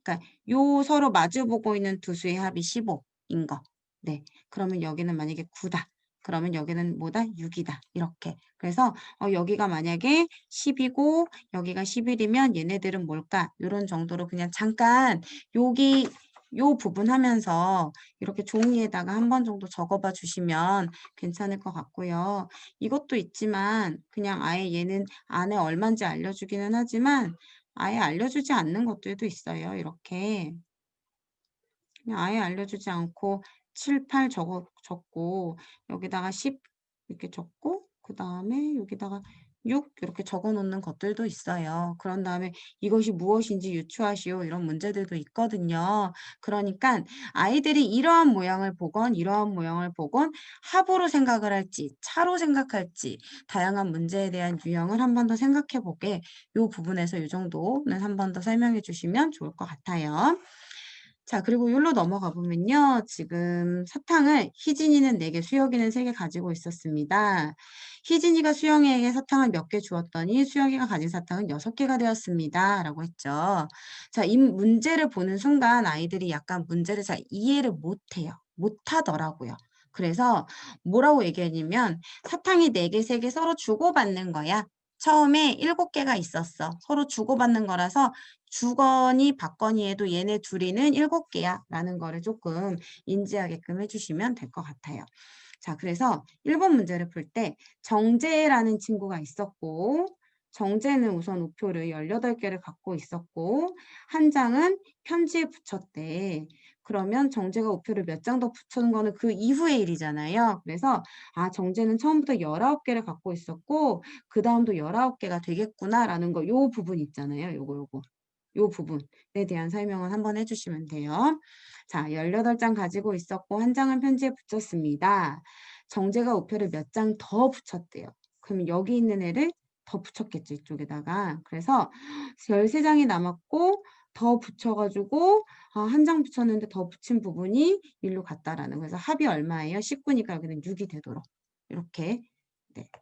그러니까 요 서로 마주보고 있는 두 수의 합이 15인 거. 네. 그러면 여기는 만약에 9다. 그러면 여기는 뭐다? 6이다. 이렇게. 그래서 여기가 만약에 10이고 여기가 11이면 얘네들은 뭘까? 이런 정도로 그냥 잠깐 여기 요 부분 하면서 이렇게 종이에다가 한 번 정도 적어봐 주시면 괜찮을 것 같고요. 이것도 있지만 그냥 아예 얘는 안에 얼마인지 알려주기는 하지만 아예 알려주지 않는 것들도 있어요. 이렇게 그냥 아예 알려주지 않고 7, 8 적고 여기다가 10 이렇게 적고 그 다음에 여기다가 6 이렇게 적어 놓는 것들도 있어요. 그런 다음에 이것이 무엇인지 유추하시오 이런 문제들도 있거든요. 그러니까 아이들이 이러한 모양을 보건 이러한 모양을 보건 합으로 생각을 할지 차로 생각할지 다양한 문제에 대한 유형을 한 번 더 생각해 보게 이 부분에서 이 정도는 한 번 더 설명해 주시면 좋을 것 같아요. 자, 그리고 여기로 넘어가 보면요. 지금 사탕을 희진이는 4개, 수혁이는 3개 가지고 있었습니다. 희진이가 수영이에게 사탕을 몇 개 주었더니 수혁이가 가진 사탕은 6개가 되었습니다. 라고 했죠. 자, 이 문제를 보는 순간 아이들이 약간 문제를 잘 이해를 못해요. 못하더라고요. 그래서 뭐라고 얘기했냐면 사탕이 4개, 3개 서로 주고받는 거야. 처음에 7개가 있었어. 서로 주고받는 거라서 주거니 받거니 해도 얘네 둘이는 7개야 라는 거를 조금 인지하게끔 해주시면 될 것 같아요. 자, 그래서 1번 문제를 풀 때 정재라는 친구가 있었고 정재는 우선 우표를 18개를 갖고 있었고 한 장은 편지에 붙였대. 그러면 정제가 우표를 몇 장 더 붙여는 거는 그 이후의 일이잖아요. 그래서 정제는 처음부터 19개를 갖고 있었고 그다음도 19개가 되겠구나라는 거 요 부분 있잖아요. 요거. 요 부분에 대한 설명을 한번 해 주시면 돼요. 자, 18장 가지고 있었고 한 장은 편지에 붙였습니다. 정제가 우표를 몇 장 더 붙였대요. 그러면 여기 있는 애를 더 붙였겠죠, 이쪽에다가. 그래서 13장이 남았고 더 붙여가지고 한 장 붙였는데 더 붙인 부분이 일로 갔다라는 거예요. 그래서 합이 얼마예요? 19니까 여기는 6이 되도록 이렇게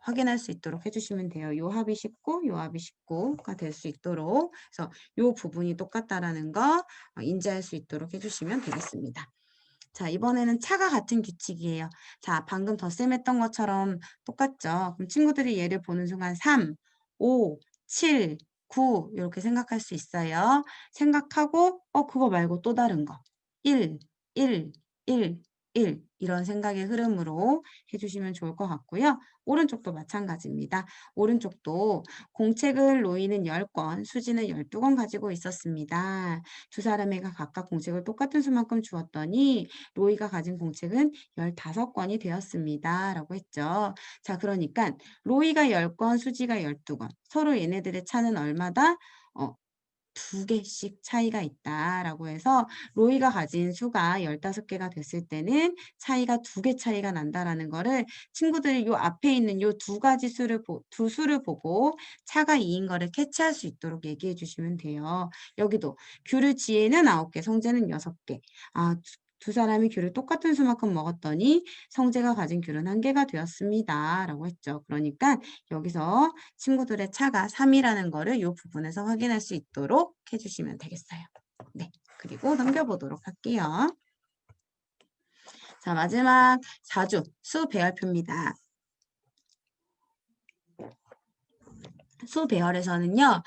확인할 수 있도록 해주시면 돼요. 요 합이 19, 요 합이 19가 될 수 있도록 그래서 요 부분이 똑같다라는 거 인지할 수 있도록 해주시면 되겠습니다. 자, 이번에는 차가 같은 규칙이에요. 자, 방금 덧셈 했던 것처럼 똑같죠? 그럼 친구들이 얘를 보는 순간 3, 5, 7, 9 이렇게 생각할 수 있어요. 생각하고 그거 말고 또 다른 거 1, 1, 1, 1 이런 생각의 흐름으로 해주시면 좋을 것 같고요. 오른쪽도 마찬가지입니다. 오른쪽도 공책을 로이는 10권, 수지는 12권 가지고 있었습니다. 두 사람에게 각각 공책을 똑같은 수만큼 주었더니 로이가 가진 공책은 15권이 되었습니다. 라고 했죠. 자, 그러니까 로이가 10권, 수지가 12권. 서로 얘네들의 차는 얼마다? 2개씩 차이가 있다라고 해서 로이가 가진 수가 15개가 됐을 때는 차이가 2개 차이가 난다라는 거를 친구들이 요 앞에 있는 요 두 가지 수를 두 수를 보고 차가 2인 거를 캐치할 수 있도록 얘기해 주시면 돼요. 여기도 귤을 지혜는 9개, 성재는 6개. 두 사람이 귤을 똑같은 수만큼 먹었더니 성재가 가진 귤은 1개가 되었습니다. 라고 했죠. 그러니까 여기서 친구들의 차가 3이라는 거를 이 부분에서 확인할 수 있도록 해주시면 되겠어요. 네, 그리고 넘겨보도록 할게요. 자, 마지막 4주 수 배열표입니다. 수 배열에서는요,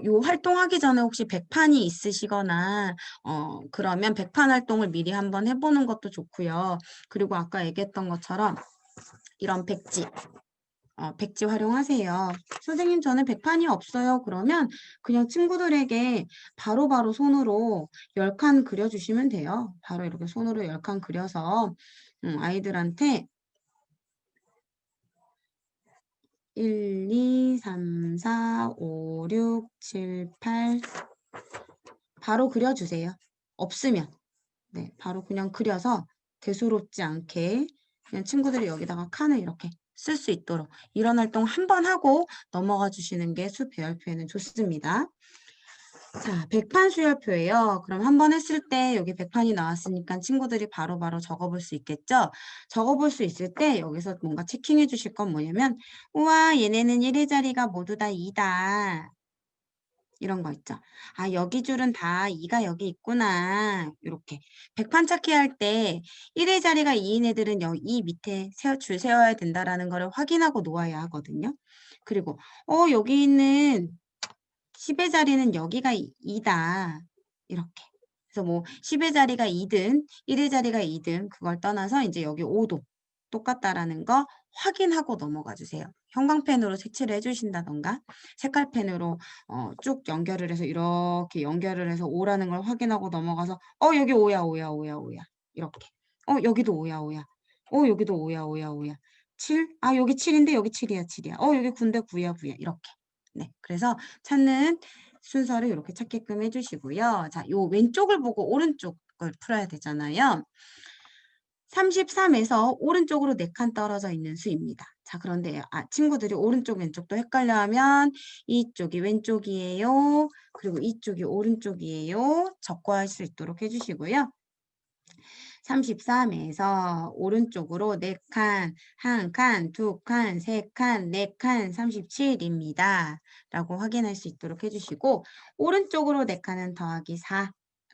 요 활동하기 전에 혹시 백판이 있으시거나, 그러면 백판 활동을 미리 한번 해보는 것도 좋고요. 그리고 아까 얘기했던 것처럼 이런 백지 활용하세요. 선생님, 저는 백판이 없어요. 그러면 그냥 친구들에게 바로바로 손으로 10칸 그려주시면 돼요. 바로 이렇게 손으로 10칸 그려서 아이들한테 1, 2, 3, 4, 5, 6, 7, 8 바로 그려주세요. 없으면 바로 그냥 그려서 대수롭지 않게 그냥 친구들이 여기다가 칸을 이렇게 쓸 수 있도록 이런 활동 한 번 하고 넘어가 주시는 게 수 배열표에는 좋습니다. 자, 백판 수열표예요. 그럼 한 번 했을 때 여기 백판이 나왔으니까 친구들이 바로바로 적어볼 수 있겠죠? 적어볼 수 있을 때 여기서 뭔가 체킹해 주실 건 뭐냐면 우와, 얘네는 1의 자리가 모두 다 2다. 이런 거 있죠. 여기 줄은 다 2가 여기 있구나. 이렇게. 백판 찾기 할 때 1의 자리가 2인 애들은 여기 이 밑에 줄 세워야 된다라는 거를 확인하고 놓아야 하거든요. 그리고 여기 있는 10의 자리는 여기가 2다. 이렇게. 그래서 뭐 10의 자리가 2든 1의 자리가 2든 그걸 떠나서 이제 여기 5도 똑같다라는 거 확인하고 넘어가 주세요. 형광펜으로 색칠을 해주신다던가 색깔펜으로 쭉 연결을 해서 이렇게 연결을 해서 5라는 걸 확인하고 넘어가서 여기 5야 5야 5야 5야 이렇게 여기도 5야 5야 여기도 5야 5야 5야 7? 여기 7인데 여기 7이야 7이야 여기 9인데 9야 9야 이렇게 네, 그래서 찾는 순서를 이렇게 찾게끔 해주시고요. 자, 요 왼쪽을 보고 오른쪽을 풀어야 되잖아요. 33에서 오른쪽으로 4칸 떨어져 있는 수입니다. 자, 그런데 친구들이 오른쪽 왼쪽도 헷갈려하면 이쪽이 왼쪽이에요. 그리고 이쪽이 오른쪽이에요. 적과할 수 있도록 해주시고요. 33에서 오른쪽으로 4칸, 1칸, 2칸, 3칸, 4칸, 37입니다. 라고 확인할 수 있도록 해주시고 오른쪽으로 4칸은 더하기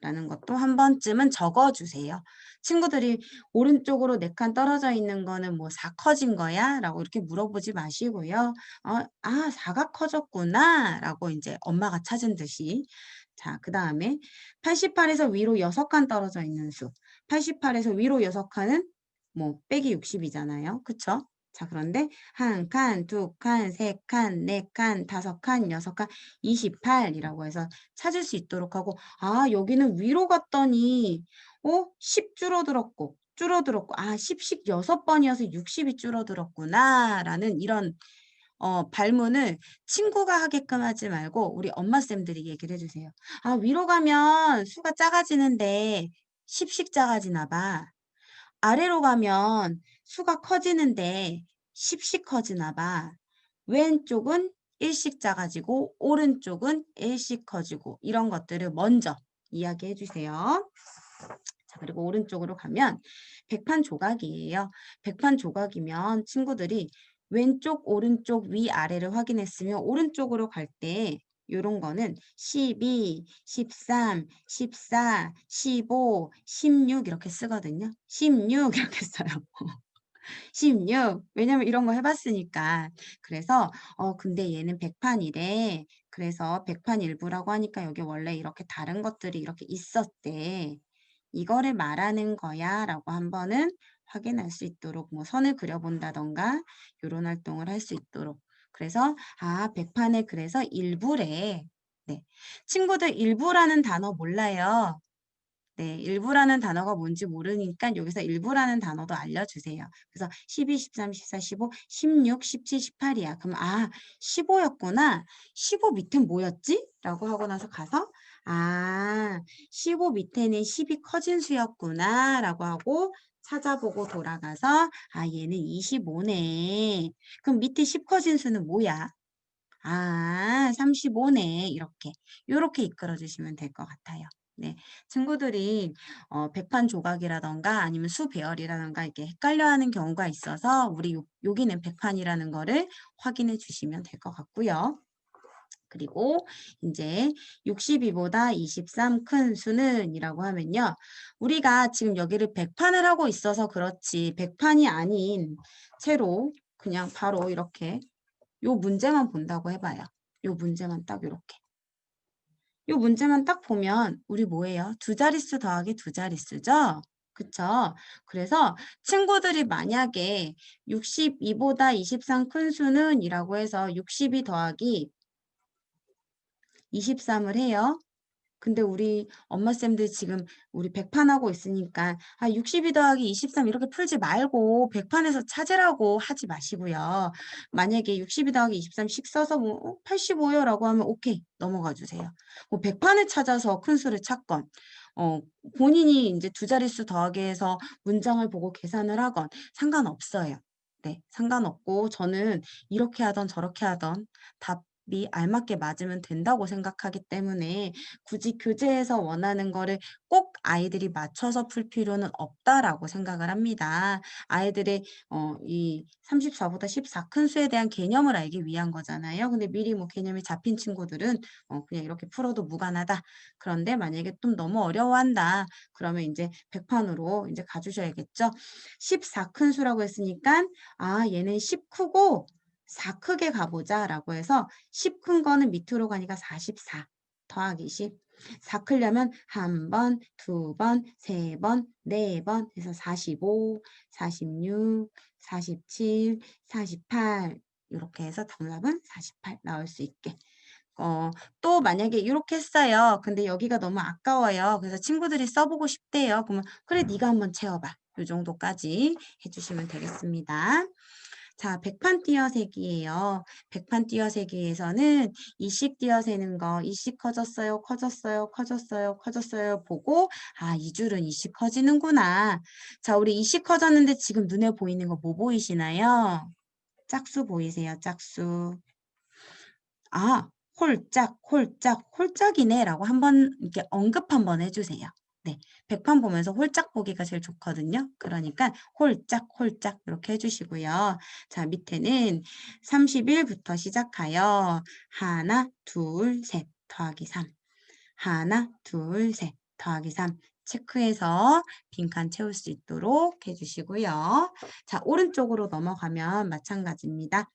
4라는 것도 한 번쯤은 적어주세요. 친구들이 오른쪽으로 4칸 떨어져 있는 거는 뭐 4 커진 거야? 라고 이렇게 물어보지 마시고요. 4가 커졌구나 라고 이제 엄마가 찾은 듯이 자, 그 다음에 88에서 위로 6칸 떨어져 있는 수 88에서 위로 6칸은 뭐 빼기 60이잖아요. 그쵸? 자, 그런데 1칸, 2칸, 3칸, 4칸, 5칸, 6칸, 28이라고 해서 찾을 수 있도록 하고, 아, 여기는 위로 갔더니 10 줄어들었고, 아, 10씩 6번이어서 60이 줄어들었구나라는 이런 발문을 친구가 하게끔 하지 말고 우리 엄마쌤들이 얘기를 해주세요. 아, 위로 가면 수가 작아지는데 10씩 작아지나 봐. 아래로 가면 수가 커지는데 10씩 커지나 봐. 왼쪽은 1씩 작아지고 오른쪽은 1씩 커지고 이런 것들을 먼저 이야기해 주세요. 자, 그리고 오른쪽으로 가면 백판 조각이에요. 백판 조각이면 친구들이 왼쪽, 오른쪽, 위, 아래를 확인했으면 오른쪽으로 갈 때 요런 거는 12, 13, 14, 15, 16 이렇게 쓰거든요. 16 이렇게 써요. 16. 왜냐면 이런 거 해봤으니까. 그래서 근데 얘는 백판이래. 그래서 백판 일부라고 하니까 여기 원래 이렇게 다른 것들이 이렇게 있었대. 이거를 말하는 거야 라고 한 번은 확인할 수 있도록 뭐 선을 그려본다던가 이런 활동을 할 수 있도록. 그래서 백판에 그래서 일부래. 네. 친구들 일부라는 단어 몰라요. 네, 일부라는 단어가 뭔지 모르니까 여기서 일부라는 단어도 알려주세요. 그래서 12, 13, 14, 15, 16, 17, 18이야. 그럼 15였구나. 15 밑엔 뭐였지? 라고 하고 나서 가서 15 밑에는 10이 커진 수였구나. 라고 하고 찾아보고 돌아가서 얘는 25네. 그럼 밑에 10 커진 수는 뭐야? 35네. 이렇게 이끌어 주시면 될 것 같아요. 네, 친구들이 백판 조각이라던가 아니면 수 배열이라던가 이렇게 헷갈려하는 경우가 있어서 우리 여기는 백판이라는 거를 확인해 주시면 될 것 같고요. 그리고 이제 62보다 23 큰 수는 이라고 하면요. 우리가 지금 여기를 백판을 하고 있어서 그렇지 백판이 아닌 채로 그냥 바로 이렇게 요 문제만 본다고 해봐요. 요 문제만 딱 이렇게. 요 문제만 딱 보면 우리 뭐예요? 두 자릿수 더하기 두 자릿수죠? 그쵸? 그래서 친구들이 만약에 62보다 23 큰 수는 이라고 해서 62 더하기 23을 해요. 근데 우리 엄마쌤들 지금 우리 백판하고 있으니까 62 더하기 23 이렇게 풀지 말고 백판에서 찾으라고 하지 마시고요. 만약에 62 더하기 23씩 써서 85요 라고 하면 오케이 넘어가 주세요. 뭐 백판을 찾아서 큰 수를 찾건 본인이 이제 두 자릿수 더하기 해서 문장을 보고 계산을 하건 상관없어요. 네, 상관없고 저는 이렇게 하던 저렇게 하던 답이 알맞게 맞으면 된다고 생각하기 때문에 굳이 교재에서 원하는 거를 꼭 아이들이 맞춰서 풀 필요는 없다라고 생각을 합니다. 아이들의 이 34보다 14 큰 수에 대한 개념을 알기 위한 거잖아요. 근데 미리 뭐 개념이 잡힌 친구들은 그냥 이렇게 풀어도 무관하다. 그런데 만약에 좀 너무 어려워한다. 그러면 이제 백판으로 이제 가주셔야겠죠. 14 큰 수라고 했으니까 얘는 10 크고 4 크게 가보자 라고 해서 10 큰 거는 밑으로 가니까 44 더하기 10. 4 크려면 한 번, 두 번, 세 번, 네 번 해서 45, 46, 47, 48 이렇게 해서 정답은 48 나올 수 있게. 또 만약에 이렇게 했어요. 근데 여기가 너무 아까워요. 그래서 친구들이 써보고 싶대요. 그러면 그래 네가 한번 채워봐. 이 정도까지 해주시면 되겠습니다. 자, 백판 띄어세기예요. 백판 띄어세기에서는 이씩 띄어세는 거, 이씩 커졌어요, 커졌어요, 커졌어요, 커졌어요 보고 이 줄은 이씩 커지는구나. 자, 우리 이씩 커졌는데 지금 눈에 보이는 거 뭐 보이시나요? 짝수 보이세요, 짝수. 홀짝, 홀짝, 홀짝이네 라고 한번 이렇게 언급 한번 해주세요. 네, 백판 보면서 홀짝 보기가 제일 좋거든요. 그러니까 홀짝, 홀짝 이렇게 해주시고요. 자, 밑에는 31부터 시작하여 하나, 둘, 셋 더하기 3 하나, 둘, 셋 더하기 3 체크해서 빈칸 채울 수 있도록 해주시고요. 자, 오른쪽으로 넘어가면 마찬가지입니다.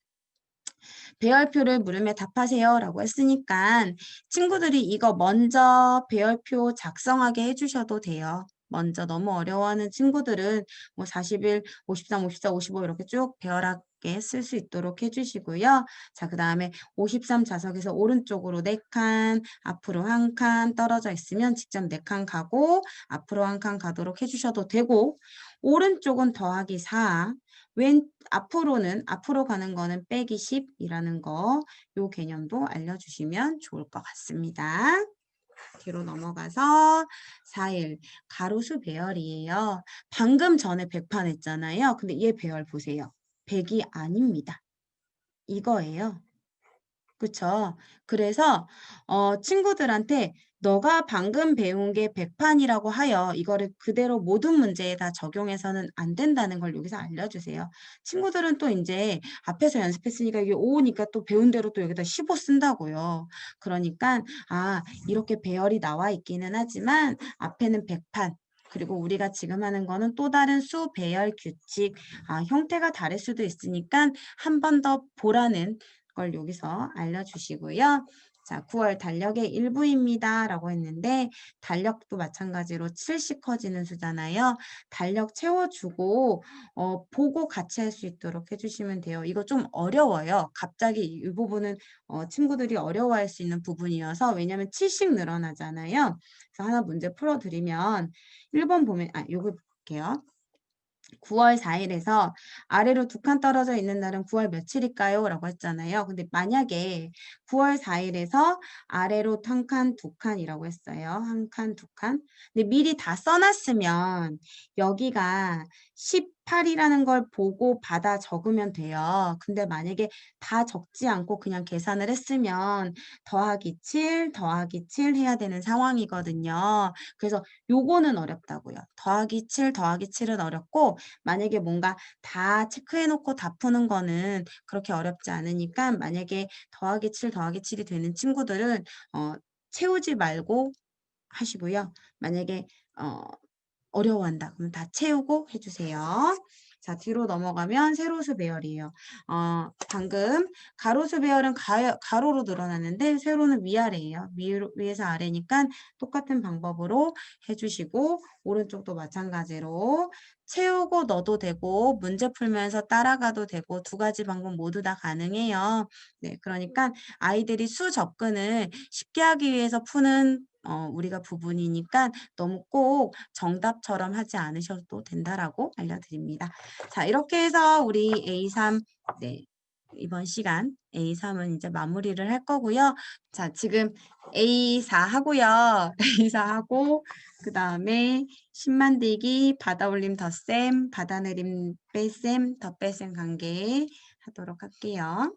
배열표를 물으며 답하세요 라고 했으니까 친구들이 이거 먼저 배열표 작성하게 해주셔도 돼요. 먼저 너무 어려워하는 친구들은 뭐 41, 53, 54, 55 이렇게 쭉 배열하게 쓸 수 있도록 해주시고요. 자, 그 다음에 53 좌석에서 오른쪽으로 4칸, 앞으로 1칸 떨어져 있으면 직접 4칸 가고 앞으로 1칸 가도록 해주셔도 되고, 오른쪽은 더하기 4, 앞으로 가는 거는 빼기 10이라는 거, 요 개념도 알려주시면 좋을 것 같습니다. 뒤로 넘어가서 4일 가로수 배열이에요. 방금 전에 100판 했잖아요. 근데 얘 배열 보세요. 100이 아닙니다. 이거예요. 그쵸? 그래서 친구들한테 너가 방금 배운 게 100판이라고 하여 이거를 그대로 모든 문제에 다 적용해서는 안 된다는 걸 여기서 알려주세요. 친구들은 또 이제 앞에서 연습했으니까 이게 5니까 또 배운 대로 또 여기다 15 쓴다고요. 그러니까 이렇게 배열이 나와 있기는 하지만 앞에는 100판, 그리고 우리가 지금 하는 거는 또 다른 수 배열 규칙, 형태가 다를 수도 있으니까 한 번 더 보라는 걸 여기서 알려주시고요. 자, 9월 달력의 일부입니다. 라고 했는데 달력도 마찬가지로 7씩 커지는 수잖아요. 달력 채워주고 보고 같이 할 수 있도록 해주시면 돼요. 이거 좀 어려워요. 갑자기 이 부분은 친구들이 어려워할 수 있는 부분이어서, 왜냐하면 7씩 늘어나잖아요. 그래서 하나 문제 풀어드리면 1번 보면 요거 볼게요. 9월 4일에서 아래로 2칸 떨어져 있는 날은 9월 며칠일까요? 라고 했잖아요. 근데 만약에 9월 4일에서 아래로 1칸, 2칸이라고 했어요. 1칸, 2칸. 근데 미리 다 써놨으면 여기가 18이라는 걸 보고 받아 적으면 돼요. 근데 만약에 다 적지 않고 그냥 계산을 했으면 더하기 7, 더하기 7 해야 되는 상황이거든요. 그래서 요거는 어렵다고요. 더하기 7, 더하기 7은 어렵고, 만약에 뭔가 다 체크해놓고 다 푸는 거는 그렇게 어렵지 않으니까, 만약에 더하기 7, 더하기 7이 되는 친구들은 채우지 말고 하시고요. 만약에 어려워한다 그러면 다 채우고 해주세요. 자, 뒤로 넘어가면 세로수 배열이에요. 방금 가로수 배열은 가로로 늘어났는데 세로는 위아래예요. 위에서 아래니까 똑같은 방법으로 해주시고, 오른쪽도 마찬가지로 채우고 넣어도 되고 문제 풀면서 따라가도 되고, 두 가지 방법 모두 다 가능해요. 네, 그러니까 아이들이 수 접근을 쉽게 하기 위해서 푸는 우리가 부분이니까 너무 꼭 정답처럼 하지 않으셔도 된다라고 알려드립니다. 자, 이렇게 해서 우리 A3, 네, 이번 시간 A3은 이제 마무리를 할 거고요. 자, 지금 A4 하고요. A4 하고 그 다음에 신만들기, 받아올림 덧셈, 받아내림 뺄셈, 덧뺄셈 관계 하도록 할게요.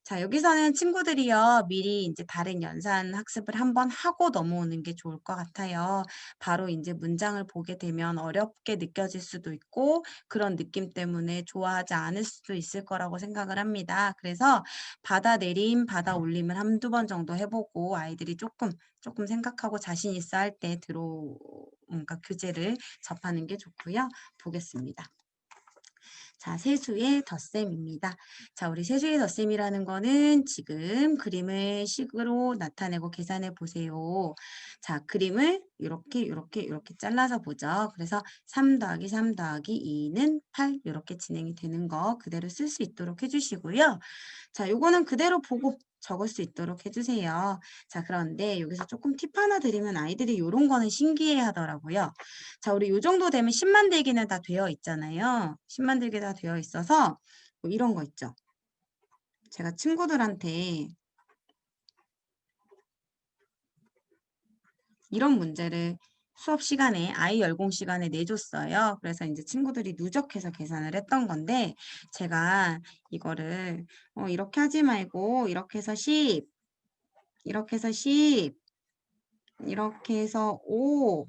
자, 여기서는 친구들이요, 미리 이제 다른 연산 학습을 한번 하고 넘어오는 게 좋을 것 같아요. 바로 이제 문장을 보게 되면 어렵게 느껴질 수도 있고, 그런 느낌 때문에 좋아하지 않을 수도 있을 거라고 생각을 합니다. 그래서 받아내림, 받아올림을 한두 번 정도 해보고 아이들이 조금 생각하고 자신 있어 할 때 그러니까 교재를 접하는 게 좋고요. 보겠습니다. 자, 세수의 덧셈입니다. 자, 우리 세수의 덧셈이라는 거는 지금 그림을 식으로 나타내고 계산해 보세요. 자, 그림을 이렇게 잘라서 보죠. 그래서 3 더하기 3 더하기 2는 8 이렇게 진행이 되는 거 그대로 쓸 수 있도록 해주시고요. 자, 요거는 그대로 보고 적을 수 있도록 해주세요. 자, 그런데 여기서 조금 팁 하나 드리면 아이들이 요런 거는 신기해 하더라고요. 자, 우리 요 정도 되면 10만들기는 다 되어 있잖아요. 10만들기 다 되어 있어서 뭐 이런 거 있죠. 제가 친구들한테 이런 문제를 수업 시간에 아이 열공 시간에 내줬어요. 그래서 이제 친구들이 누적해서 계산을 했던 건데, 제가 이거를 이렇게 하지 말고 이렇게 해서 10, 이렇게 해서 10, 이렇게 해서 5,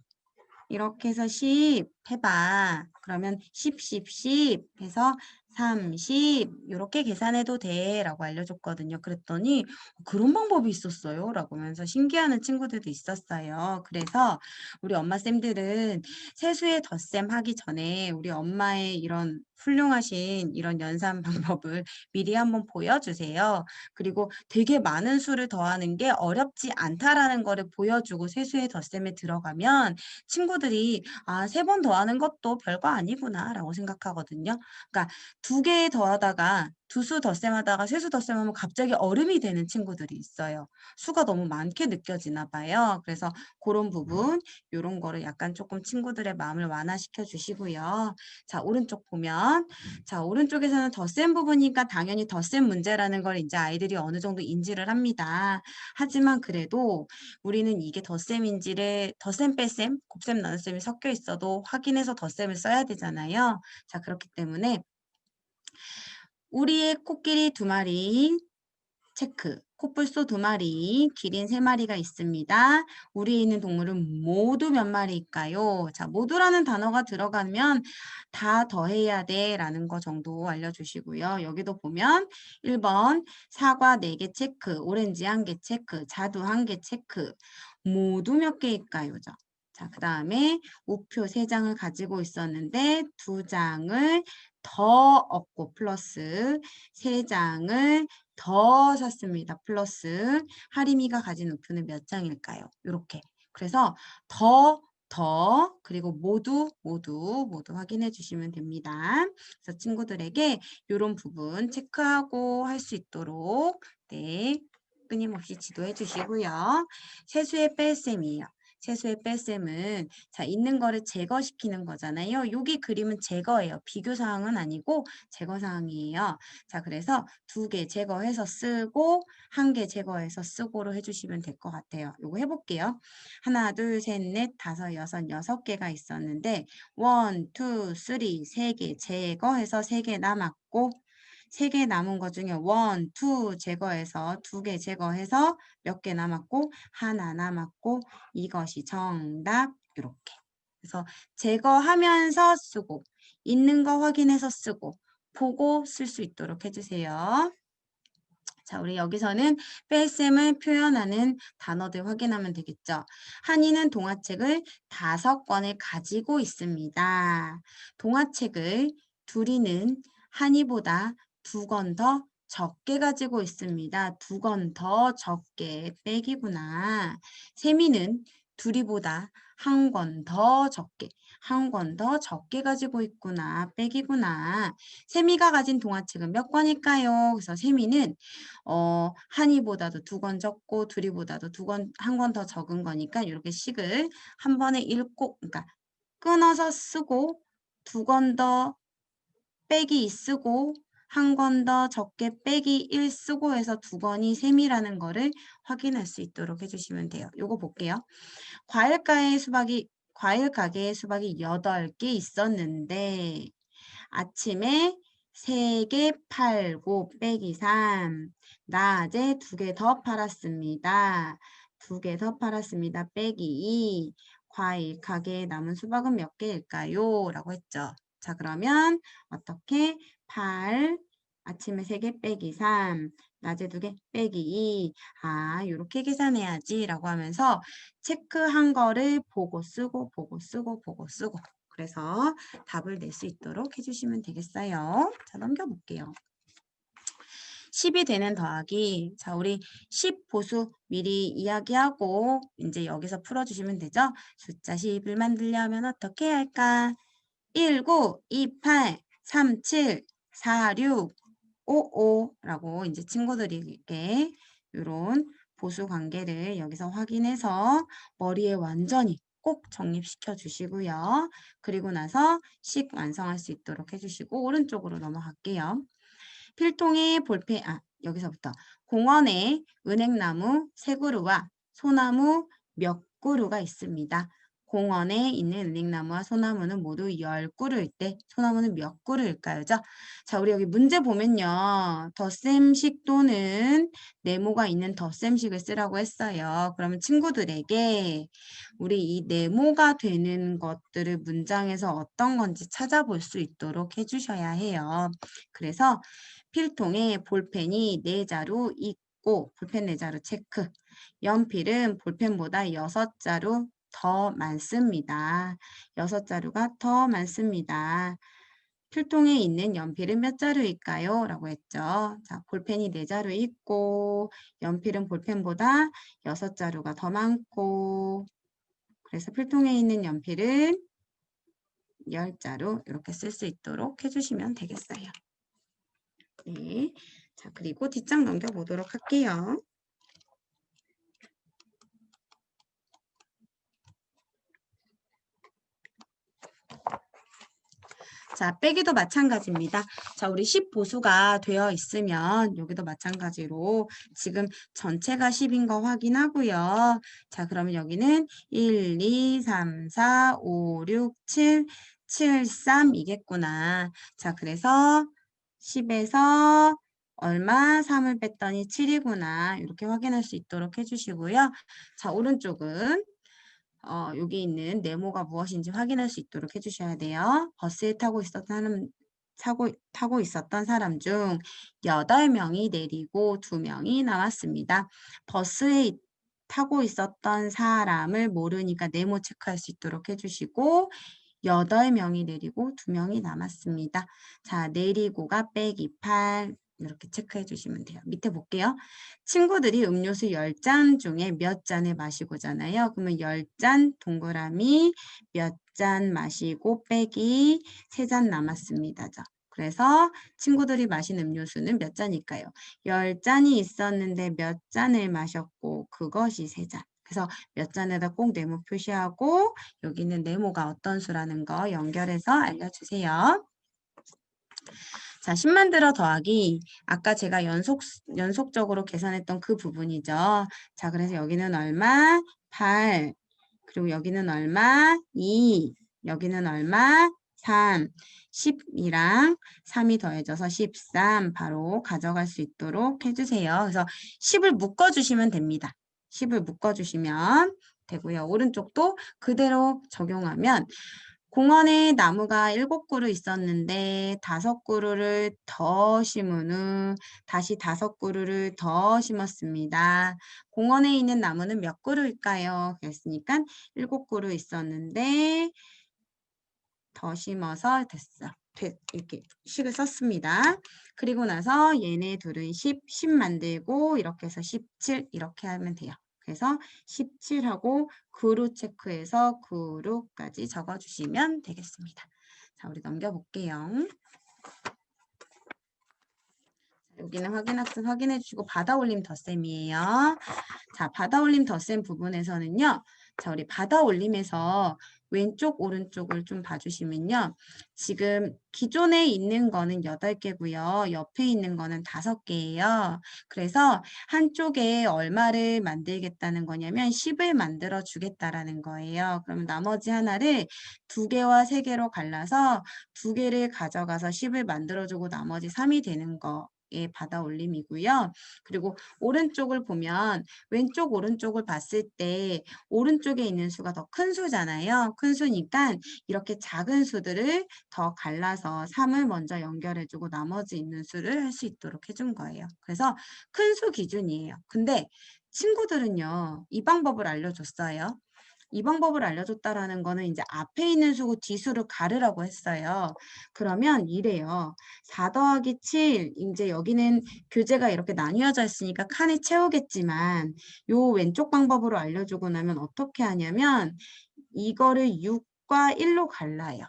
이렇게 해서 10 해봐. 그러면 10, 10, 10 해서 30 요렇게 계산해도 돼 라고 알려줬거든요. 그랬더니 그런 방법이 있었어요 라고 하면서 신기해하는 친구들도 있었어요. 그래서 우리 엄마쌤들은 세수의 덧셈 하기 전에 우리 엄마의 이런 훌륭하신 이런 연산 방법을 미리 한번 보여주세요. 그리고 되게 많은 수를 더하는 게 어렵지 않다라는 거를 보여주고 세수의 덧셈에 들어가면 친구들이 아, 3번 더하는 것도 별거 아니구나라고 생각하거든요. 그러니까 2개 더하다가 2수 덧셈하다가 3수 덧셈하면 갑자기 얼음이 되는 친구들이 있어요. 수가 너무 많게 느껴지나 봐요. 그래서 그런 부분, 요런 거를 약간 조금 친구들의 마음을 완화시켜 주시고요. 자, 오른쪽 보면 자, 오른쪽에서는 덧셈 부분이니까 당연히 덧셈 문제라는 걸 이제 아이들이 어느 정도 인지를 합니다. 하지만 그래도 우리는 이게 덧셈인지를 덧셈, 뺄셈, 곱셈, 나눗셈이 섞여 있어도 확인해서 덧셈을 써야 되잖아요. 자, 그렇기 때문에 우리의 코끼리 2마리 체크. 코뿔소 2마리, 기린 3마리가 있습니다. 우리에 있는 동물은 모두 몇 마리일까요? 자, 모두라는 단어가 들어가면 다 더해야 돼 라는 거 정도 알려주시고요. 여기도 보면 1번 사과 4개 체크, 오렌지 1개 체크, 자두 1개 체크. 모두 몇 개일까요? 자, 그 다음에 우표 3장을 가지고 있었는데 2장을 더 얻고 플러스 3장을 더 샀습니다. 플러스 하림이가 가진 우표는 몇 장일까요? 이렇게. 그래서 그리고 모두 확인해 주시면 됩니다. 그래서 친구들에게 이런 부분 체크하고 할 수 있도록 네, 끊임없이 지도해 주시고요. 세수의 뺄셈이에요. 세수의 뺄셈은 자 있는 거를 제거시키는 거잖아요. 여기 그림은 제거예요. 비교 사항은 아니고 제거 사항이에요. 자 그래서 2개 제거해서 쓰고 1개 제거해서 쓰고로 해주시면 될 것 같아요. 요거 해볼게요. 하나, 둘, 셋, 넷, 다섯, 여섯, 6개가 있었는데 1, 2, 3, 3개 제거해서 3개 남았고 3개 남은 것 중에 1, 2 제거해서 2개 제거해서 몇 개 남았고 하나 남았고 이것이 정답 이렇게. 그래서 제거하면서 쓰고 있는 거 확인해서 쓰고 보고 쓸 수 있도록 해주세요. 자, 우리 여기서는 뺄셈을 표현하는 단어들 확인하면 되겠죠. 한이는 동화책을 5권을 가지고 있습니다. 동화책을 둘이는 한이보다 2권 더 적게 가지고 있습니다. 2권 더 적게 빼기구나. 세미는 둘이보다 1권 더 적게, 1권 더 적게 가지고 있구나. 빼기구나. 세미가 가진 동화책은 몇 권일까요? 그래서 세미는 한이보다도 2권 적고 둘이보다도 1권 더 적은 거니까 이렇게 식을 한 번에 읽고 그러니까 끊어서 쓰고 2권 더 빼기 2 쓰고 1권 더 적게 빼기 1 쓰고 해서 2권이 셈이라는 거를 확인할 수 있도록 해주시면 돼요. 요거 볼게요. 과일 가게에 수박이 8개 있었는데 아침에 3개 팔고 빼기 3. 낮에 2개 더 팔았습니다. 2개 더 팔았습니다. 빼기 2. 과일 가게에 남은 수박은 몇 개일까요? 라고 했죠. 자, 그러면 어떻게 8, 아침에 3개 빼기 3, 낮에 2개 빼기 2. 아, 이렇게 계산해야지 라고 하면서 체크한 거를 보고 쓰고 보고 쓰고 보고 쓰고 그래서 답을 낼 수 있도록 해주시면 되겠어요. 자, 넘겨볼게요. 10이 되는 더하기. 자, 우리 10 보수 미리 이야기하고 이제 여기서 풀어주시면 되죠. 숫자 10을 만들려면 어떻게 해야 할까? 19, 28, 37, 46, 55라고 이제 친구들에게 이런 보수 관계를 여기서 확인해서 머리에 완전히 꼭 정립시켜 주시고요. 그리고 나서 식 완성할 수 있도록 해주시고 오른쪽으로 넘어갈게요. 필통에 볼펜, 여기서부터 공원에 은행나무 3그루와 소나무 몇 그루가 있습니다. 공원에 있는 은행나무와 소나무는 모두 10그루일 때 소나무는 몇 그루일까요? 자, 우리 여기 문제 보면요. 덧셈식 또는 네모가 있는 덧셈식을 쓰라고 했어요. 그러면 친구들에게 우리 이 네모가 되는 것들을 문장에서 어떤 건지 찾아볼 수 있도록 해주셔야 해요. 그래서 필통에 볼펜이 4자루 있고 볼펜 4자루 체크. 연필은 볼펜보다 6자루 더 많습니다. 6자루가 더 많습니다. 필통에 있는 연필은 몇 자루일까요? 라고 했죠. 자, 볼펜이 4자루 있고 연필은 볼펜보다 6자루가 더 많고 그래서 필통에 있는 연필은 10자루 이렇게 쓸 수 있도록 해주시면 되겠어요. 네. 자, 그리고 뒷장 넘겨보도록 할게요. 자, 빼기도 마찬가지입니다. 자, 우리 10 보수가 되어 있으면 여기도 마찬가지로 지금 전체가 10인 거 확인하고요. 자, 그러면 여기는 1, 2, 3, 4, 5, 6, 7, 7, 3이겠구나. 자, 그래서 10에서 얼마? 3을 뺐더니 7이구나. 이렇게 확인할 수 있도록 해주시고요. 자, 오른쪽은 여기 있는 네모가 무엇인지 확인할 수 있도록 해주셔야 돼요. 버스에 타고 있었던 사람 중 8명이 내리고 2명이 남았습니다. 버스에 타고 있었던 사람을 모르니까 네모 체크할 수 있도록 해주시고 8명이 내리고 2명이 남았습니다. 자, 내리고가 빼기 8 이렇게 체크해 주시면 돼요. 밑에 볼게요. 친구들이 음료수 10잔 중에 몇 잔을 마시고잖아요. 그러면 10잔 동그라미 몇 잔 마시고 빼기 3잔 남았습니다. 자, 그래서 친구들이 마신 음료수는 몇 잔일까요? 10잔이 있었는데 몇 잔을 마셨고 그것이 3잔. 그래서 몇 잔에다 꼭 네모 표시하고 여기는 네모가 어떤 수라는 거 연결해서 알려주세요. 자, 10 만들어 더하기. 아까 제가 연속적으로 계산했던 그 부분이죠. 자, 그래서 여기는 얼마? 8. 그리고 여기는 얼마? 2. 여기는 얼마? 3. 10이랑 3이 더해져서 13 바로 가져갈 수 있도록 해주세요. 그래서 10을 묶어주시면 됩니다. 10을 묶어주시면 되고요. 오른쪽도 그대로 적용하면 공원에 나무가 7그루 있었는데 5그루를 더 심은 후 다시 5그루를 더 심었습니다. 공원에 있는 나무는 몇 그루일까요? 그랬으니까 7그루 있었는데 더 심어서 됐어. 이렇게 식을 썼습니다. 그리고 나서 얘네 둘은 10 만들고 이렇게 해서 17 이렇게 하면 돼요. 그래서 17하고 그루 체크해서 그루까지 적어주시면 되겠습니다. 자, 우리 넘겨볼게요. 여기는 확인학습 확인해 주시고 받아올림 덧셈이에요. 자, 받아올림 덧셈 부분에서는요. 자, 우리 받아올림에서 왼쪽 오른쪽을 좀 봐주시면요. 지금 기존에 있는 거는 8개고요. 옆에 있는 거는 5개예요. 그래서 한쪽에 얼마를 만들겠다는 거냐면 10을 만들어 주겠다라는 거예요. 그러면 나머지 하나를 2개와 3개로 갈라서 2개를 가져가서 10을 만들어주고 나머지 3이 되는 거. 의 받아 올림이고요. 그리고 오른쪽을 보면 왼쪽 오른쪽을 봤을 때 오른쪽에 있는 수가 더 큰 수잖아요. 큰 수니까 이렇게 작은 수들을 더 갈라서 3을 먼저 연결해주고 나머지 있는 수를 할 수 있도록 해준 거예요. 그래서 큰 수 기준이에요. 근데 친구들은요. 이 방법을 알려줬어요. 이 방법을 알려줬다라는 거는 이제 앞에 있는 수고 뒤수를 가르라고 했어요. 그러면 이래요. 4 더하기 7, 이제 여기는 교재가 이렇게 나뉘어져 있으니까 칸을 채우겠지만 요 왼쪽 방법으로 알려주고 나면 어떻게 하냐면 이거를 6과 1로 갈라요.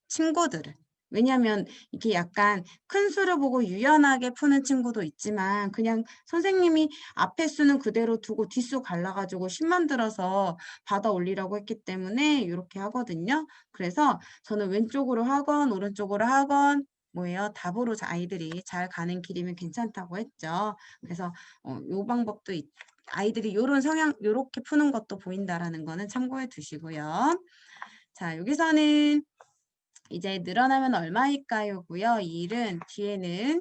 친구들은. 왜냐하면 이렇게 약간 큰 수를 보고 유연하게 푸는 친구도 있지만 그냥 선생님이 앞에 수는 그대로 두고 뒷수 갈라가지고 10 만들어서 받아 올리라고 했기 때문에 이렇게 하거든요. 그래서 저는 왼쪽으로 하건 오른쪽으로 하건 뭐예요? 답으로 아이들이 잘 가는 길이면 괜찮다고 했죠. 그래서 이 방법도 아이들이 요런 성향 요렇게 푸는 것도 보인다라는 거는 참고해 두시고요. 자, 여기서는 이제 늘어나면 얼마일까요고요. 이 일은 뒤에는